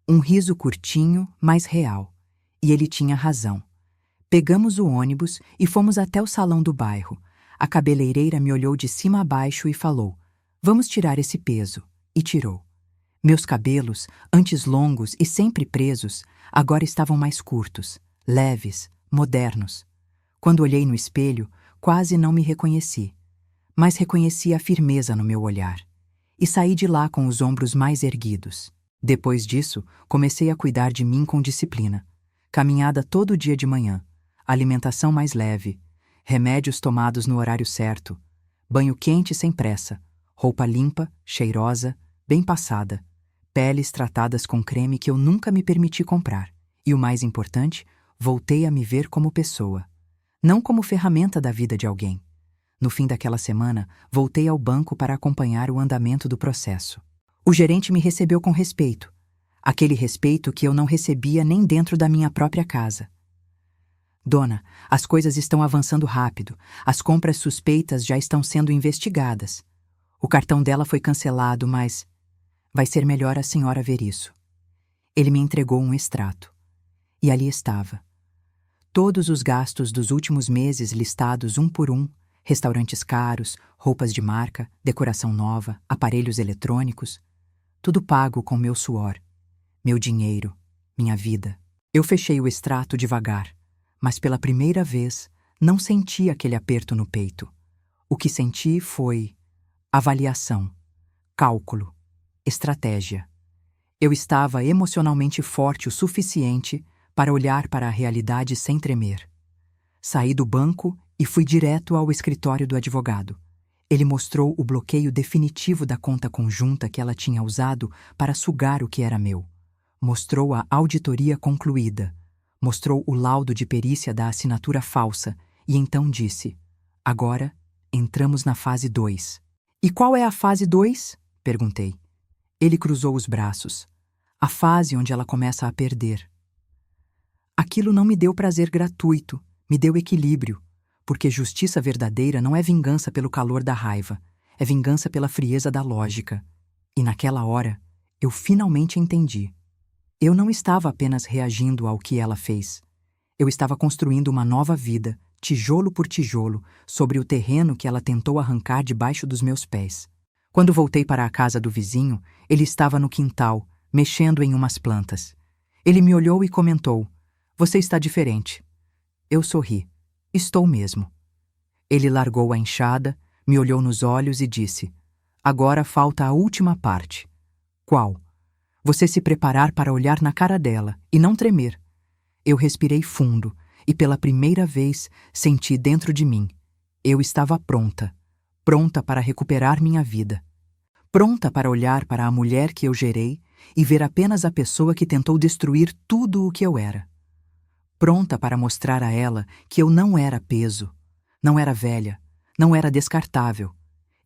Um riso curtinho, mas real. E ele tinha razão. Pegamos o ônibus e fomos até o salão do bairro. A cabeleireira me olhou de cima a baixo e falou: "Vamos tirar esse peso." E tirou. Meus cabelos, antes longos e sempre presos, agora estavam mais curtos, leves, modernos. Quando olhei no espelho, quase não me reconheci, mas reconheci a firmeza no meu olhar. E saí de lá com os ombros mais erguidos. Depois disso, comecei a cuidar de mim com disciplina. Caminhada todo dia de manhã, alimentação mais leve, remédios tomados no horário certo, banho quente sem pressa, roupa limpa, cheirosa, bem passada, peles tratadas com creme que eu nunca me permiti comprar. E o mais importante, voltei a me ver como pessoa, não como ferramenta da vida de alguém. No fim daquela semana, voltei ao banco para acompanhar o andamento do processo. O gerente me recebeu com respeito, aquele respeito que eu não recebia nem dentro da minha própria casa. "Dona, as coisas estão avançando rápido, as compras suspeitas já estão sendo investigadas. O cartão dela foi cancelado, mas vai ser melhor a senhora ver isso." Ele me entregou um extrato. E ali estava. Todos os gastos dos últimos meses listados um por um, restaurantes caros, roupas de marca, decoração nova, aparelhos eletrônicos, tudo pago com meu suor, meu dinheiro, minha vida. Eu fechei o extrato devagar, mas pela primeira vez não senti aquele aperto no peito. O que senti foi avaliação, cálculo, estratégia. Eu estava emocionalmente forte o suficiente para olhar para a realidade sem tremer. Saí do banco e fui direto ao escritório do advogado. Ele mostrou o bloqueio definitivo da conta conjunta que ela tinha usado para sugar o que era meu. Mostrou a auditoria concluída. Mostrou o laudo de perícia da assinatura falsa e então disse: "Agora, entramos na fase 2. "E qual é a fase 2? Perguntei. Ele cruzou os braços. "A fase onde ela começa a perder." Aquilo não me deu prazer gratuito, me deu equilíbrio, porque justiça verdadeira não é vingança pelo calor da raiva, é vingança pela frieza da lógica. E naquela hora, eu finalmente entendi. Eu não estava apenas reagindo ao que ela fez. Eu estava construindo uma nova vida, tijolo por tijolo, sobre o terreno que ela tentou arrancar debaixo dos meus pés. Quando voltei para a casa do vizinho, ele estava no quintal, mexendo em umas plantas. Ele me olhou e comentou: "Você está diferente." Eu sorri. "Estou mesmo." Ele largou a enxada, me olhou nos olhos e disse: "Agora falta a última parte." "Qual?" "Você se preparar para olhar na cara dela e não tremer." Eu respirei fundo e pela primeira vez senti dentro de mim: eu estava pronta, pronta para recuperar minha vida. Pronta para olhar para a mulher que eu gerei e ver apenas a pessoa que tentou destruir tudo o que eu era. Pronta para mostrar a ela que eu não era peso, não era velha, não era descartável.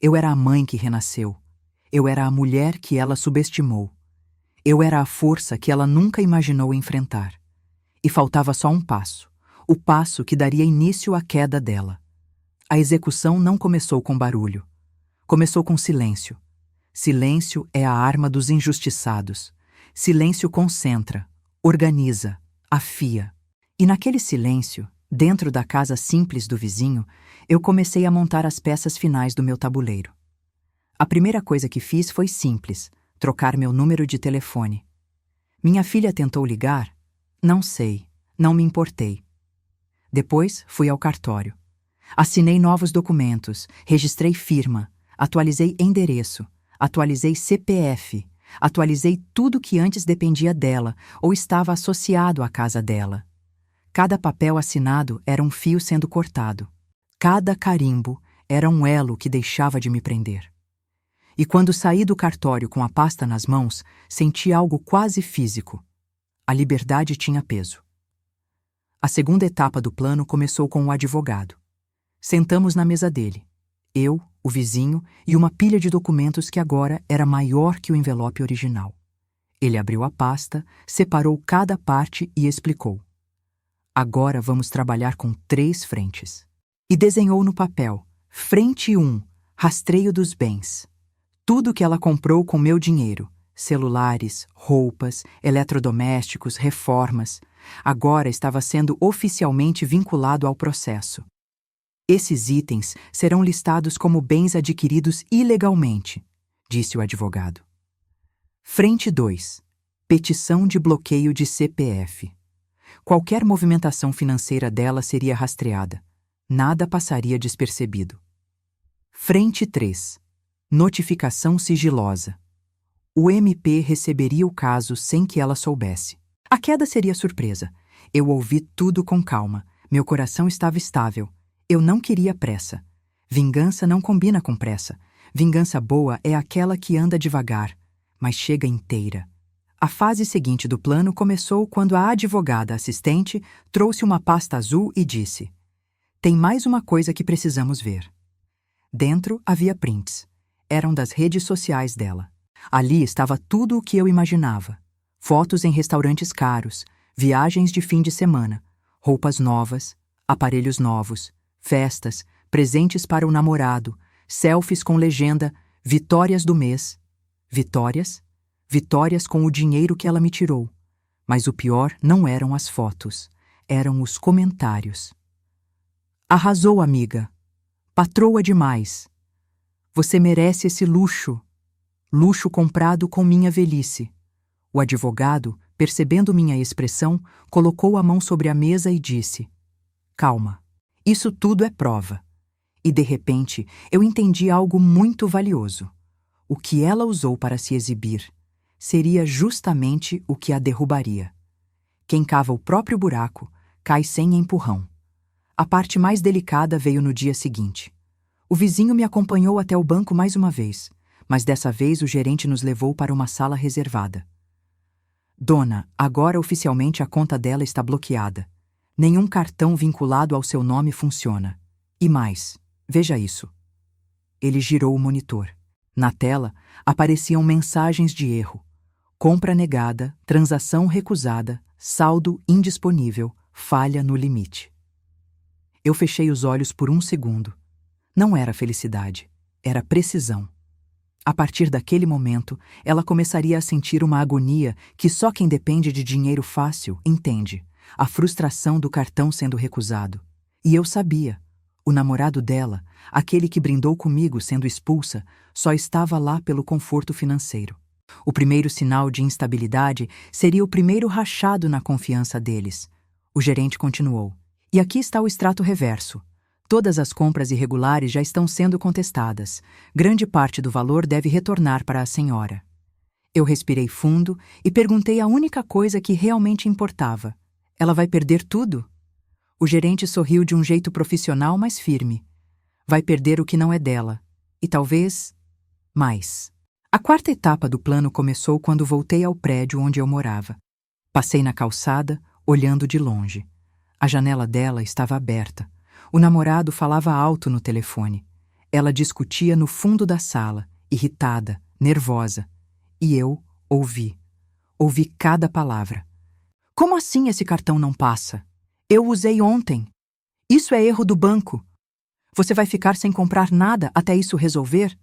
Eu era a mãe que renasceu. Eu era a mulher que ela subestimou. Eu era a força que ela nunca imaginou enfrentar. E faltava só um passo, o passo que daria início à queda dela. A execução não começou com barulho. Começou com silêncio. Silêncio é a arma dos injustiçados. Silêncio concentra, organiza, afia. E naquele silêncio, dentro da casa simples do vizinho, eu comecei a montar as peças finais do meu tabuleiro. A primeira coisa que fiz foi simples: trocar meu número de telefone. Minha filha tentou ligar? Não sei, não me importei. Depois fui ao cartório. Assinei novos documentos, registrei firma, atualizei endereço, atualizei CPF, atualizei tudo que antes dependia dela ou estava associado à casa dela. Cada papel assinado era um fio sendo cortado. Cada carimbo era um elo que deixava de me prender. E quando saí do cartório com a pasta nas mãos, senti algo quase físico. A liberdade tinha peso. A segunda etapa do plano começou com o advogado. Sentamos na mesa dele. Eu, o vizinho e uma pilha de documentos que agora era maior que o envelope original. Ele abriu a pasta, separou cada parte e explicou. Agora vamos trabalhar com 3 frentes. E desenhou no papel, frente 1, rastreio dos bens. Tudo que ela comprou com meu dinheiro, celulares, roupas, eletrodomésticos, reformas, agora estava sendo oficialmente vinculado ao processo. Esses itens serão listados como bens adquiridos ilegalmente, disse o advogado. Frente 2. Petição de bloqueio de CPF. Qualquer movimentação financeira dela seria rastreada. Nada passaria despercebido. Frente 3. Notificação sigilosa. O MP receberia o caso sem que ela soubesse. A queda seria surpresa. Eu ouvi tudo com calma. Meu coração estava estável. Eu não queria pressa. Vingança não combina com pressa. Vingança boa é aquela que anda devagar, mas chega inteira. A fase seguinte do plano começou quando a advogada assistente trouxe uma pasta azul e disse: "Tem mais uma coisa que precisamos ver." Dentro havia prints. Eram das redes sociais dela. Ali estava tudo o que eu imaginava. Fotos em restaurantes caros, viagens de fim de semana, roupas novas, aparelhos novos, festas, presentes para o namorado, selfies com legenda "Vitórias do mês." Vitórias? Vitórias com o dinheiro que ela me tirou. Mas o pior não eram as fotos, eram os comentários. "Arrasou, amiga. Patroa demais. Você merece esse luxo. Luxo comprado com minha velhice." O advogado, percebendo minha expressão, colocou a mão sobre a mesa e disse: "Calma, isso tudo é prova." E de repente eu entendi algo muito valioso. O que ela usou para se exibir seria justamente o que a derrubaria. Quem cava o próprio buraco cai sem empurrão. A parte mais delicada veio no dia seguinte. O vizinho me acompanhou até o banco mais uma vez, mas dessa vez o gerente nos levou para uma sala reservada. "Dona, agora oficialmente a conta dela está bloqueada. Nenhum cartão vinculado ao seu nome funciona. E mais, veja isso." Ele girou o monitor. Na tela apareciam mensagens de erro: compra negada, transação recusada, saldo indisponível, falha no limite. Eu fechei os olhos por um segundo. Não era felicidade, era precisão. A partir daquele momento, ela começaria a sentir uma agonia que só quem depende de dinheiro fácil entende, a frustração do cartão sendo recusado. E eu sabia. O namorado dela, aquele que brindou comigo sendo expulsa, só estava lá pelo conforto financeiro. O primeiro sinal de instabilidade seria o primeiro rachado na confiança deles. O gerente continuou: "E aqui está o extrato reverso. Todas as compras irregulares já estão sendo contestadas. Grande parte do valor deve retornar para a senhora." Eu respirei fundo e perguntei a única coisa que realmente importava: "Ela vai perder tudo?" O gerente sorriu de um jeito profissional, mas firme. "Vai perder o que não é dela. E talvez mais." A quarta etapa do plano começou quando voltei ao prédio onde eu morava. Passei na calçada, olhando de longe. A janela dela estava aberta. O namorado falava alto no telefone. Ela discutia no fundo da sala, irritada, nervosa. E eu ouvi. Ouvi cada palavra. "Como assim esse cartão não passa? Eu usei ontem. Isso é erro do banco. Você vai ficar sem comprar nada até isso resolver?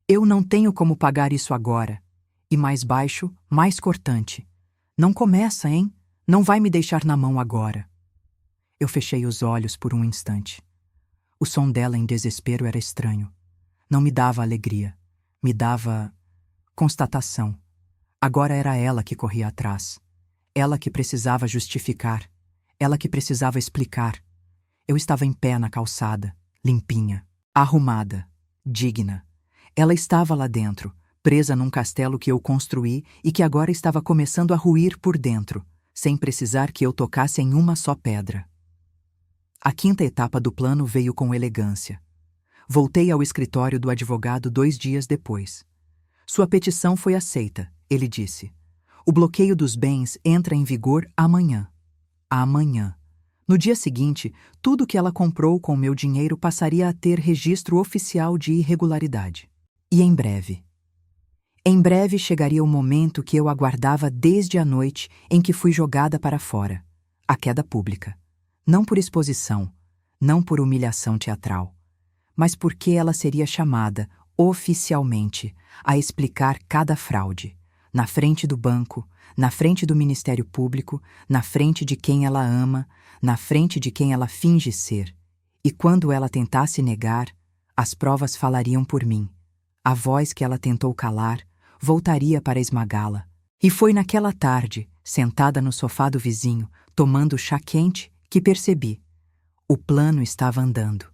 Eu não tenho como pagar isso agora." E mais baixo, mais cortante: "Não começa, hein? Não vai me deixar na mão agora." Eu fechei os olhos por um instante. O som dela em desespero era estranho. Não me dava alegria. Me dava Constatação. Agora era ela que corria atrás. Ela que precisava justificar. Ela que precisava explicar. Eu estava em pé na calçada, limpinha, arrumada, digna. Ela estava lá dentro, presa num castelo que eu construí e que agora estava começando a ruir por dentro, sem precisar que eu tocasse em uma só pedra. A quinta etapa do plano veio com elegância. Voltei ao escritório do advogado 2 dias depois. Sua petição foi aceita, ele disse. O bloqueio dos bens entra em vigor amanhã. Amanhã. No dia seguinte, tudo que ela comprou com meu dinheiro passaria a ter registro oficial de irregularidade. E em breve. Em breve chegaria o momento que eu aguardava desde a noite em que fui jogada para fora. A queda pública. Não por exposição, não por humilhação teatral, mas porque ela seria chamada, oficialmente, a explicar cada fraude, na frente do banco, na frente do Ministério Público, na frente de quem ela ama, na frente de quem ela finge ser. E quando ela tentasse negar, as provas falariam por mim. A voz que ela tentou calar voltaria para esmagá-la. E foi naquela tarde, sentada no sofá do vizinho, tomando chá quente, que percebi. O plano estava andando.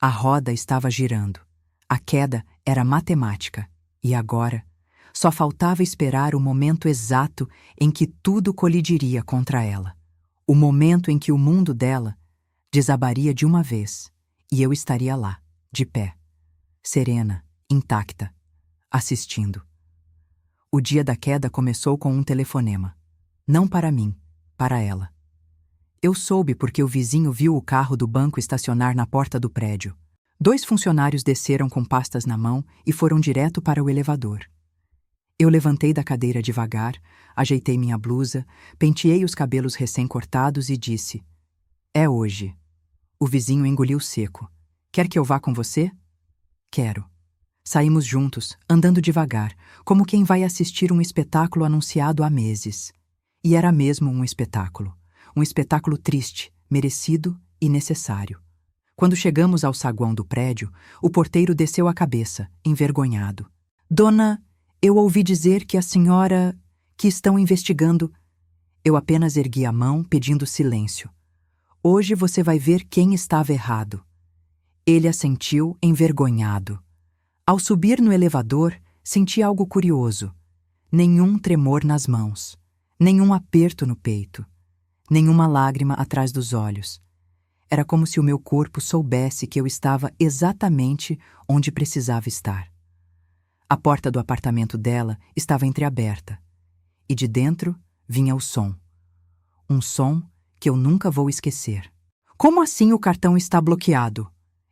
A roda estava girando. A queda era matemática. E agora, só faltava esperar o momento exato em que tudo colidiria contra ela. O momento em que o mundo dela desabaria de uma vez e eu estaria lá, de pé, serena, intacta, assistindo. O dia da queda começou com um telefonema. Não para mim, para ela. Eu soube porque o vizinho viu o carro do banco estacionar na porta do prédio. 2 funcionários desceram com pastas na mão e foram direto para o elevador. Eu levantei da cadeira devagar, ajeitei minha blusa, penteei os cabelos recém-cortados e disse: "É hoje." O vizinho engoliu seco. "Quer que eu vá com você?" "Quero." Saímos juntos, andando devagar, como quem vai assistir um espetáculo anunciado há meses. E era mesmo um espetáculo. Um espetáculo triste, merecido e necessário. Quando chegamos ao saguão do prédio, o porteiro desceu a cabeça, envergonhado. "Dona, eu ouvi dizer que a senhora... que estão investigando..." Eu apenas ergui a mão, pedindo silêncio. "Hoje você vai ver quem estava errado." Ele assentiu, envergonhado. Ao subir no elevador, senti algo curioso. Nenhum tremor nas mãos, nenhum aperto no peito, nenhuma lágrima atrás dos olhos. Era como se o meu corpo soubesse que eu estava exatamente onde precisava estar. A porta do apartamento dela estava entreaberta, e de dentro vinha o som. Um som que eu nunca vou esquecer. "Como assim o cartão está bloqueado?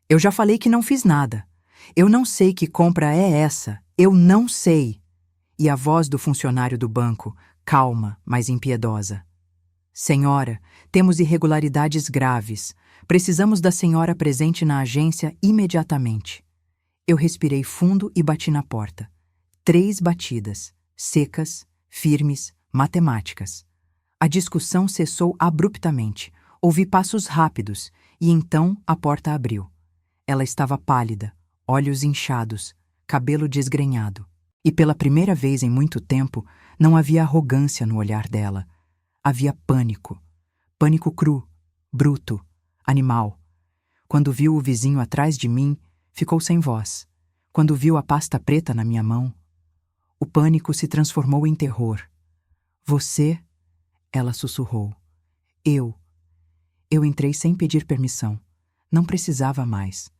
Eu já falei que não fiz nada. Eu não sei que compra é essa. Eu não sei." E a voz do funcionário do banco, calma, mas impiedosa. "Senhora, temos irregularidades graves. Precisamos da senhora presente na agência imediatamente." Eu respirei fundo e bati na porta. 3 batidas, secas, firmes, matemáticas. A discussão cessou abruptamente. Ouvi passos rápidos e então a porta abriu. Ela estava pálida, olhos inchados, cabelo desgrenhado. E pela primeira vez em muito tempo, não havia arrogância no olhar dela. Havia pânico. Pânico cru, bruto, animal. Quando viu o vizinho atrás de mim, ficou sem voz. Quando viu a pasta preta na minha mão, o pânico se transformou em terror. "Você?" ela sussurrou. Eu entrei sem pedir permissão. Não precisava mais.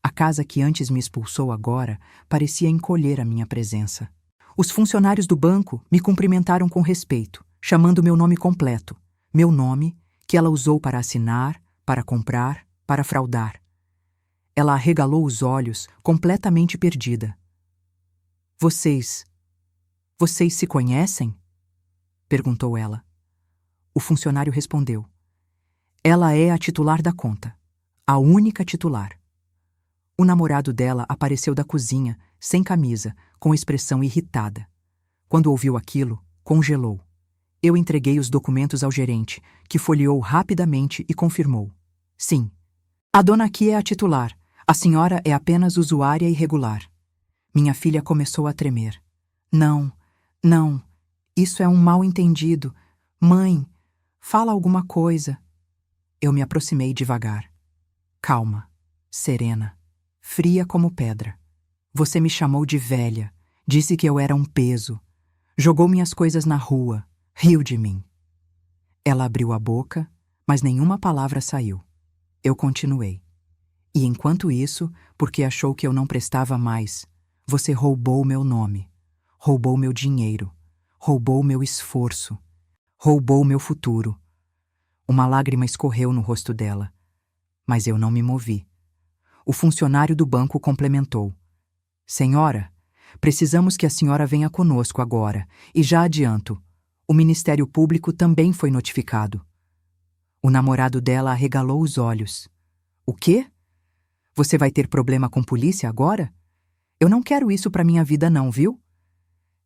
A casa que antes me expulsou agora parecia encolher a minha presença. Os funcionários do banco me cumprimentaram com respeito, chamando meu nome completo. Meu nome, que ela usou para assinar, para comprar, para fraudar. Ela arregalou os olhos, completamente perdida. Vocês se conhecem?" perguntou ela. O funcionário respondeu. "Ela é a titular da conta. A única titular." O namorado dela apareceu da cozinha, sem camisa, com expressão irritada. Quando ouviu aquilo, congelou. Eu entreguei os documentos ao gerente, que folheou rapidamente e confirmou. "Sim. A dona aqui é a titular. A senhora é apenas usuária irregular." Minha filha começou a tremer. Não, não, isso é um mal-entendido. Mãe, fala alguma coisa. Eu me aproximei devagar. Calma, serena, fria como pedra. Você me chamou de velha, disse que eu era um peso, jogou minhas coisas na rua, riu de mim. Ela abriu a boca, mas nenhuma palavra saiu. Eu continuei. E enquanto isso, porque achou que eu não prestava mais, você roubou meu nome, roubou meu dinheiro, roubou meu esforço, roubou meu futuro. Uma lágrima escorreu no rosto dela, mas eu não me movi. O funcionário do banco complementou. Senhora, precisamos que a senhora venha conosco agora, e já adianto, o Ministério Público também foi notificado. O namorado dela arregalou os olhos. O quê? Você vai ter problema com polícia agora? Eu não quero isso para minha vida não, viu?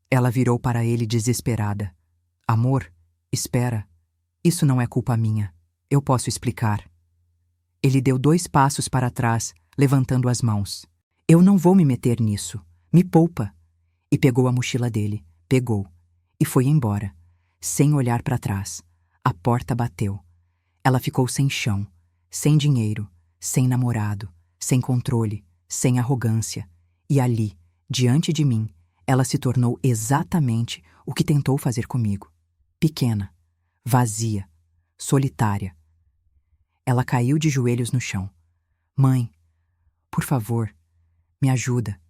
Ela virou para ele desesperada. Amor, espera. Isso não é culpa minha. Eu posso explicar. Ele deu 2 passos para trás, levantando as mãos. Eu não vou me meter nisso. Me poupa. E pegou a mochila dele. Pegou. E foi embora. Sem olhar para trás. A porta bateu. Ela ficou sem chão, sem dinheiro, sem namorado, sem controle, sem arrogância. E ali, diante de mim, ela se tornou exatamente o que tentou fazer comigo. Pequena, vazia, solitária. Ela caiu de joelhos no chão. Mãe, por favor, me ajuda.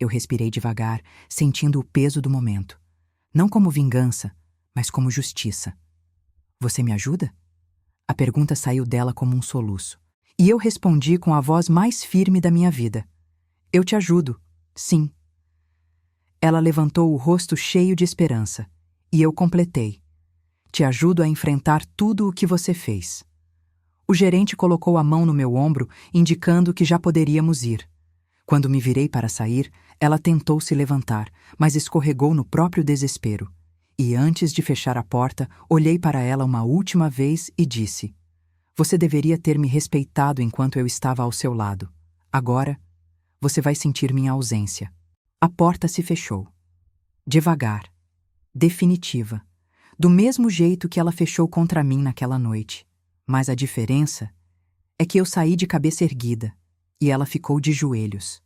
Eu respirei devagar, sentindo o peso do momento. Não como vingança, mas como justiça. Você me ajuda? A pergunta saiu dela como um soluço. E eu respondi com a voz mais firme da minha vida. Eu te ajudo, sim. Ela levantou o rosto cheio de esperança. E eu completei. Te ajudo a enfrentar tudo o que você fez. O gerente colocou a mão no meu ombro, indicando que já poderíamos ir. Quando me virei para sair, ela tentou se levantar, mas escorregou no próprio desespero. E antes de fechar a porta, olhei para ela uma última vez e disse: Você deveria ter me respeitado enquanto eu estava ao seu lado. Agora, você vai sentir minha ausência. A porta se fechou. Devagar. Definitiva. Do mesmo jeito que ela fechou contra mim naquela noite. Mas a diferença é que eu saí de cabeça erguida e ela ficou de joelhos.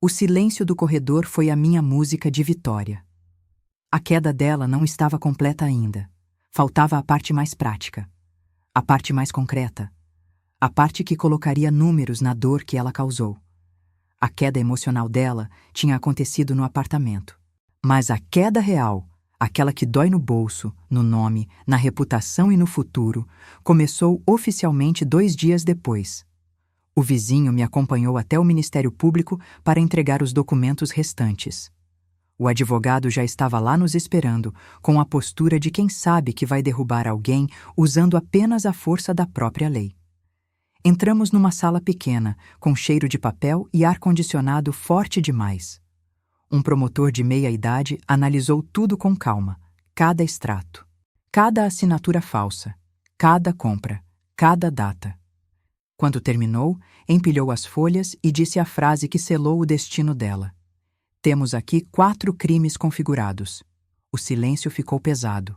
O silêncio do corredor foi a minha música de vitória. A queda dela não estava completa ainda. Faltava a parte mais prática, a parte mais concreta, a parte que colocaria números na dor que ela causou. A queda emocional dela tinha acontecido no apartamento. Mas a queda real, aquela que dói no bolso, no nome, na reputação e no futuro, começou oficialmente 2 dias depois. O vizinho me acompanhou até o Ministério Público para entregar os documentos restantes. O advogado já estava lá nos esperando, com a postura de quem sabe que vai derrubar alguém usando apenas a força da própria lei. Entramos numa sala pequena, com cheiro de papel e ar-condicionado forte demais. Um promotor de meia-idade analisou tudo com calma, cada extrato, cada assinatura falsa, cada compra, cada data. Quando terminou, empilhou as folhas e disse a frase que selou o destino dela. Temos aqui 4 crimes configurados. O silêncio ficou pesado.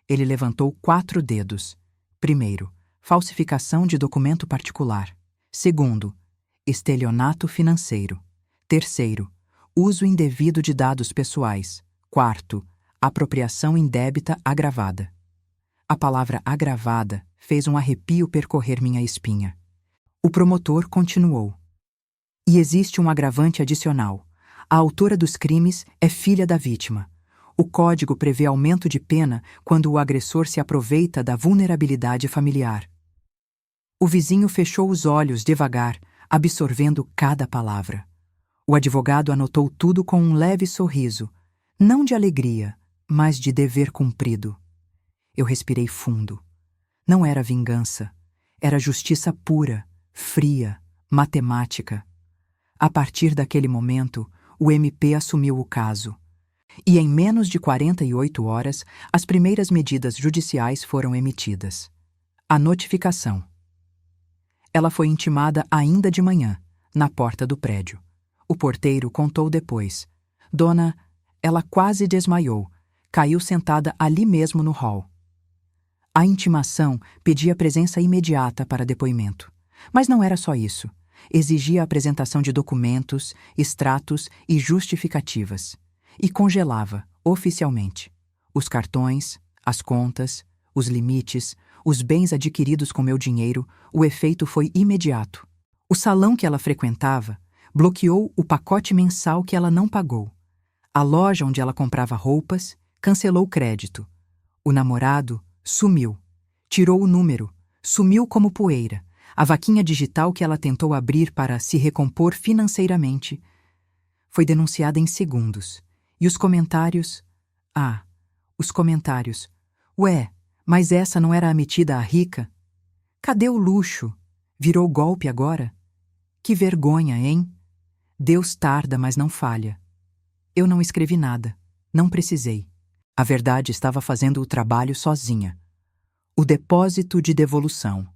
Ele levantou 4 dedos. Primeiro, falsificação de documento particular. Segundo, estelionato financeiro. Terceiro, uso indevido de dados pessoais. Quarto, apropriação indébita agravada. A palavra agravada fez um arrepio percorrer minha espinha. O promotor continuou. E existe um agravante adicional. A autora dos crimes é filha da vítima. O Código prevê aumento de pena quando o agressor se aproveita da vulnerabilidade familiar. O vizinho fechou os olhos devagar, absorvendo cada palavra. O advogado anotou tudo com um leve sorriso, não de alegria, mas de dever cumprido. Eu respirei fundo. Não era vingança, era justiça pura, fria, matemática. A partir daquele momento, o MP assumiu o caso. E em menos de 48 horas, as primeiras medidas judiciais foram emitidas. A notificação. Ela foi intimada ainda de manhã, na porta do prédio. O porteiro contou depois. Dona, Ela quase desmaiou. Caiu sentada ali mesmo no hall. A intimação pedia presença imediata para depoimento. Mas não era só isso. Exigia a apresentação de documentos, extratos e justificativas. E congelava, oficialmente, os cartões, as contas, os limites, os bens adquiridos com meu dinheiro. O efeito foi imediato. O salão que ela frequentava bloqueou o pacote mensal que ela não pagou. A loja onde ela comprava roupas cancelou o crédito. O namorado sumiu. Tirou o número. Sumiu como poeira. A vaquinha digital que ela tentou abrir para se recompor financeiramente foi denunciada em segundos. E os comentários? Ah, os comentários. Ué, mas essa não era a metida à rica? Cadê o luxo? Virou golpe agora? Que vergonha, hein? Deus tarda, mas não falha. Eu não escrevi nada. Não precisei. A verdade estava fazendo o trabalho sozinha. O depósito de devolução.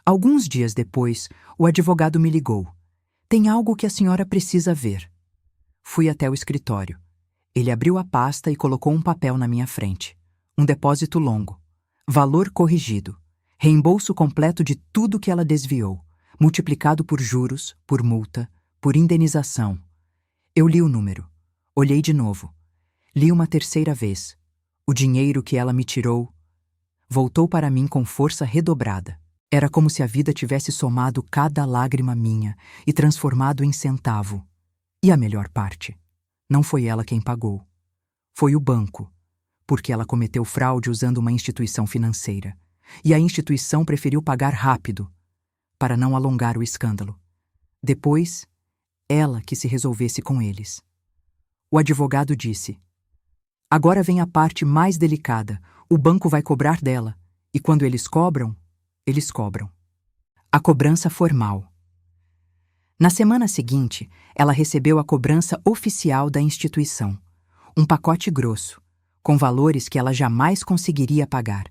Alguns dias depois, o advogado me ligou. Tem algo que a senhora precisa ver. Fui até o escritório. Ele abriu a pasta e colocou um papel na minha frente. Um depósito longo. Valor corrigido. Reembolso completo de tudo que ela desviou, multiplicado por juros, por multa, por indenização. Eu li o número. Olhei de novo. Li uma terceira vez. O dinheiro que ela me tirou voltou para mim com força redobrada. Era como se a vida tivesse somado cada lágrima minha e transformado em centavo. E a melhor parte? Não foi ela quem pagou. Foi o banco, porque ela cometeu fraude usando uma instituição financeira. E a instituição preferiu pagar rápido, para não alongar o escândalo. Depois, ela que se resolvesse com eles. O advogado disse: agora vem a parte mais delicada. O banco vai cobrar dela. E quando eles cobram, eles cobram. A cobrança formal. Na semana seguinte, ela recebeu a cobrança oficial da instituição. Um pacote grosso, com valores que ela jamais conseguiria pagar.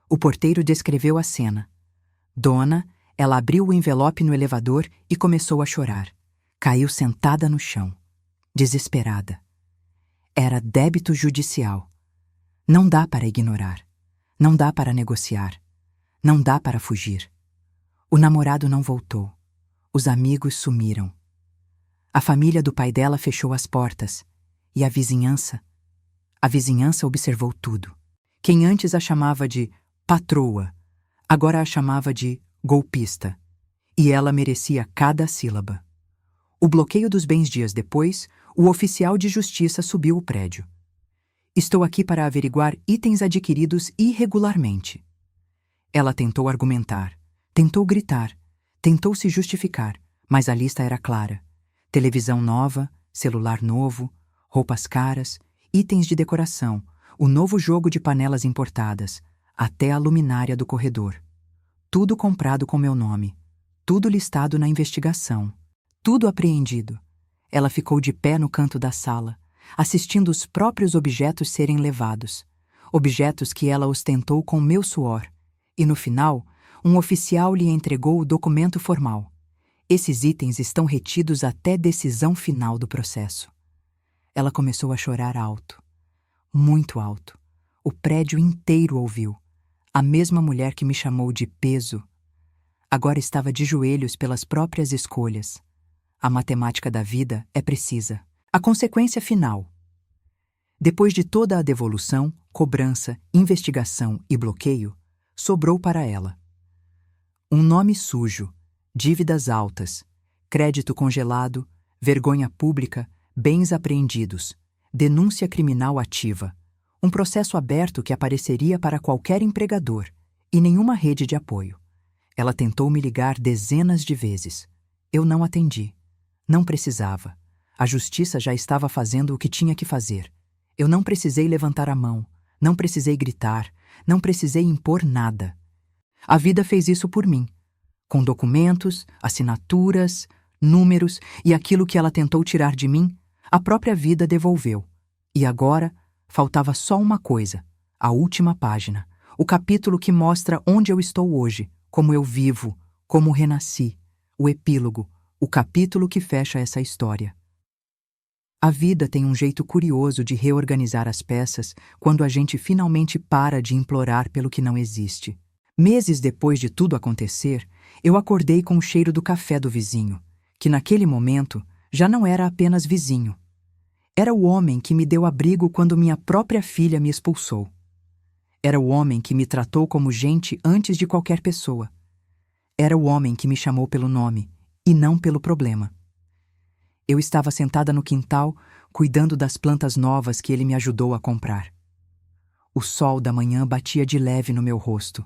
O porteiro descreveu a cena. Dona, ela abriu o envelope no elevador e começou a chorar. Caiu sentada no chão, desesperada. Era débito judicial. Não dá para ignorar. Não dá para negociar. Não dá para fugir. O namorado não voltou. Os amigos sumiram. A família do pai dela fechou as portas. E a vizinhança? A vizinhança observou tudo. Quem antes a chamava de patroa, agora a chamava de golpista. E ela merecia cada sílaba. O bloqueio dos bens dias depois, o oficial de justiça subiu o prédio. Estou aqui para averiguar itens adquiridos irregularmente. Ela tentou argumentar, tentou gritar, tentou se justificar, mas a lista era clara. Televisão nova, celular novo, roupas caras, itens de decoração, o novo jogo de panelas importadas, até a luminária do corredor. Tudo comprado com meu nome, tudo listado na investigação, tudo apreendido. Ela ficou de pé no canto da sala, assistindo os próprios objetos serem levados, objetos que ela ostentou com meu suor, e no final, um oficial lhe entregou o documento formal. Esses itens estão retidos até decisão final do processo. Ela começou a chorar alto, muito alto. O prédio inteiro ouviu. A mesma mulher que me chamou de peso agora estava de joelhos pelas próprias escolhas. A matemática da vida é precisa. A consequência final. Depois de toda a devolução, cobrança, investigação e bloqueio, sobrou para ela um nome sujo, dívidas altas, crédito congelado, vergonha pública, bens apreendidos, denúncia criminal ativa, um processo aberto que apareceria para qualquer empregador e nenhuma rede de apoio. Ela tentou me ligar dezenas de vezes. Eu não atendi. Não precisava. A justiça já estava fazendo o que tinha que fazer. Eu não precisei levantar a mão, não precisei gritar, não precisei impor nada. A vida fez isso por mim, com documentos, assinaturas, números e aquilo que ela tentou tirar de mim, a própria vida devolveu. E agora, faltava só uma coisa, a última página, o capítulo que mostra onde eu estou hoje, como eu vivo, como renasci, o epílogo, o capítulo que fecha essa história. A vida tem um jeito curioso de reorganizar as peças quando a gente finalmente para de implorar pelo que não existe. Meses depois de tudo acontecer, eu acordei com o cheiro do café do vizinho, que naquele momento já não era apenas vizinho. Era o homem que me deu abrigo quando minha própria filha me expulsou. Era o homem que me tratou como gente antes de qualquer pessoa. Era o homem que me chamou pelo nome e não pelo problema. Eu estava sentada no quintal, cuidando das plantas novas que ele me ajudou a comprar. O sol da manhã batia de leve no meu rosto.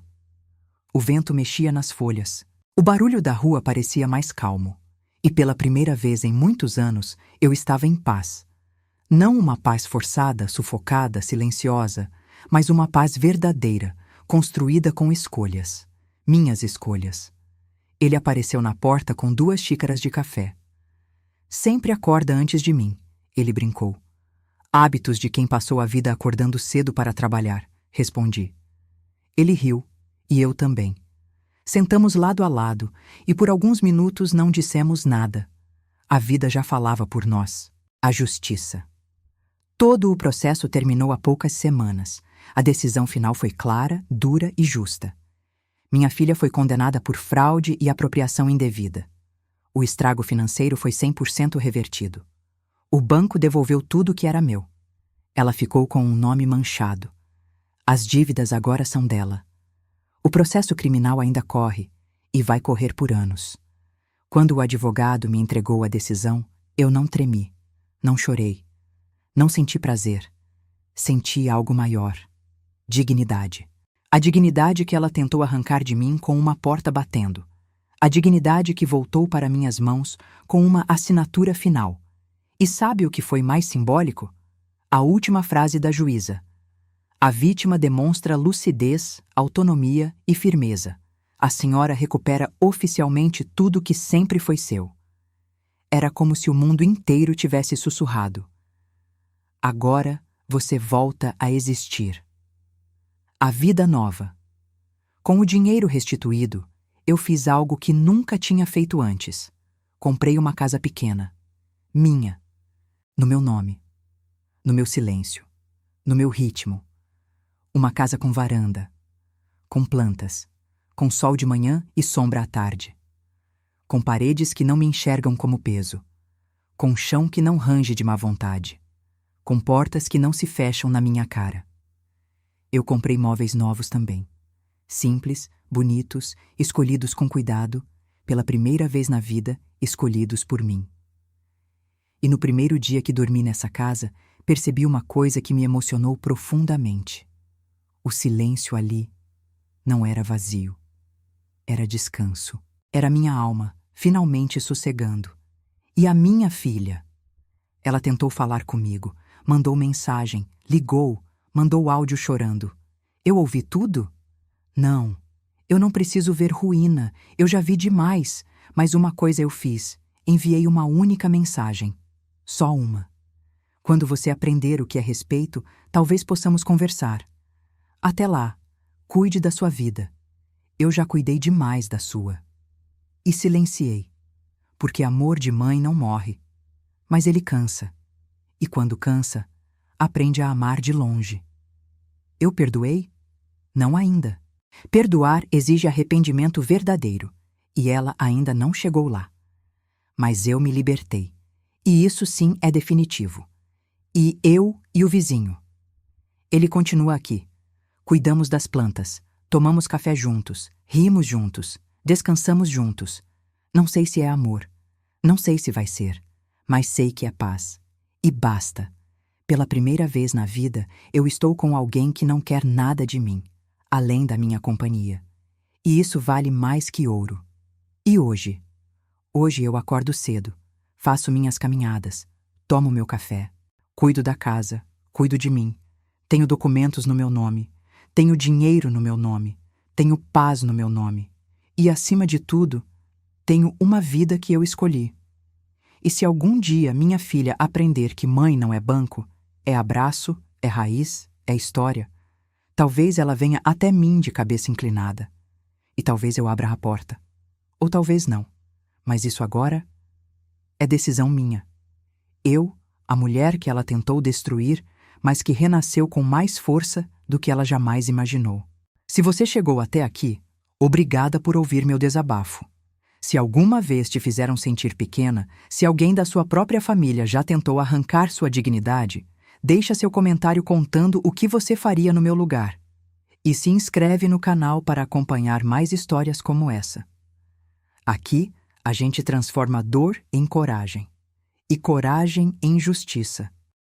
O vento mexia nas folhas. O barulho da rua parecia mais calmo. E pela primeira vez em muitos anos, eu estava em paz. Não uma paz forçada, sufocada, silenciosa, mas uma paz verdadeira, construída com escolhas. Minhas escolhas. Ele apareceu na porta com 2 xícaras de café. Sempre acorda antes de mim, ele brincou. Hábitos de quem passou a vida acordando cedo para trabalhar, respondi. Ele riu, e eu também. Sentamos lado a lado, e por alguns minutos não dissemos nada. A vida já falava por nós. A justiça. Todo o processo terminou há poucas semanas. A decisão final foi clara, dura e justa. Minha filha foi condenada por fraude e apropriação indevida. O estrago financeiro foi 100% revertido. O banco devolveu tudo que era meu. Ela ficou com um nome manchado. As dívidas agora são dela. O processo criminal ainda corre, e vai correr por anos. Quando o advogado me entregou a decisão, eu não tremi, não chorei, não senti prazer. Senti algo maior. Dignidade. A dignidade que ela tentou arrancar de mim com uma porta batendo. A dignidade que voltou para minhas mãos com uma assinatura final. E sabe o que foi mais simbólico? A última frase da juíza. A vítima demonstra lucidez, autonomia e firmeza. A senhora recupera oficialmente tudo que sempre foi seu. Era como se o mundo inteiro tivesse sussurrado. Agora você volta a existir. A vida nova. Com o dinheiro restituído, eu fiz algo que nunca tinha feito antes. Comprei uma casa pequena. Minha. No meu nome. No meu silêncio. No meu ritmo. Uma casa com varanda. Com plantas. Com sol de manhã e sombra à tarde. Com paredes que não me enxergam como peso. Com chão que não range de má vontade. Com portas que não se fecham na minha cara. Eu comprei móveis novos também. Simples, bonitos, escolhidos com cuidado, pela primeira vez na vida, escolhidos por mim. E no primeiro dia que dormi nessa casa, percebi uma coisa que me emocionou profundamente. O silêncio ali não era vazio. Era descanso. Era minha alma, finalmente sossegando. E a minha filha? Ela tentou falar comigo, mandou mensagem, ligou, mandou áudio chorando. Eu ouvi tudo? Não. Eu não preciso ver ruína, eu já vi demais, mas uma coisa eu fiz, enviei uma única mensagem. Só uma. Quando você aprender o que é respeito, talvez possamos conversar. Até lá, cuide da sua vida. Eu já cuidei demais da sua. E silenciei, porque amor de mãe não morre, mas ele cansa. E quando cansa, aprende a amar de longe. Eu perdoei? Não ainda. Perdoar exige arrependimento verdadeiro, e ela ainda não chegou lá. Mas eu me libertei, e isso sim é definitivo. E eu e o vizinho. Ele continua aqui. Cuidamos das plantas, tomamos café juntos, rimos juntos, descansamos juntos. Não sei se é amor, não sei se vai ser, mas sei que é paz. E basta. Pela primeira vez na vida, eu estou com alguém que não quer nada de mim, além da minha companhia. E isso vale mais que ouro. E hoje? Hoje eu acordo cedo, faço minhas caminhadas, tomo meu café, cuido da casa, cuido de mim, tenho documentos no meu nome, tenho dinheiro no meu nome, tenho paz no meu nome. E, acima de tudo, tenho uma vida que eu escolhi. E se algum dia minha filha aprender que mãe não é banco, é abraço, é raiz, é história, talvez ela venha até mim de cabeça inclinada. E talvez eu abra a porta. Ou talvez não. Mas isso agora é decisão minha. Eu a mulher que ela tentou destruir, mas que renasceu com mais força do que ela jamais imaginou. Se você chegou até aqui, obrigada por ouvir meu desabafo. Se alguma vez te fizeram sentir pequena, se alguém da sua própria família já tentou arrancar sua dignidade, deixa seu comentário contando o que você faria no meu lugar. E se inscreve no canal para acompanhar mais histórias como essa. Aqui, a gente transforma dor em coragem. E coragem em justiça.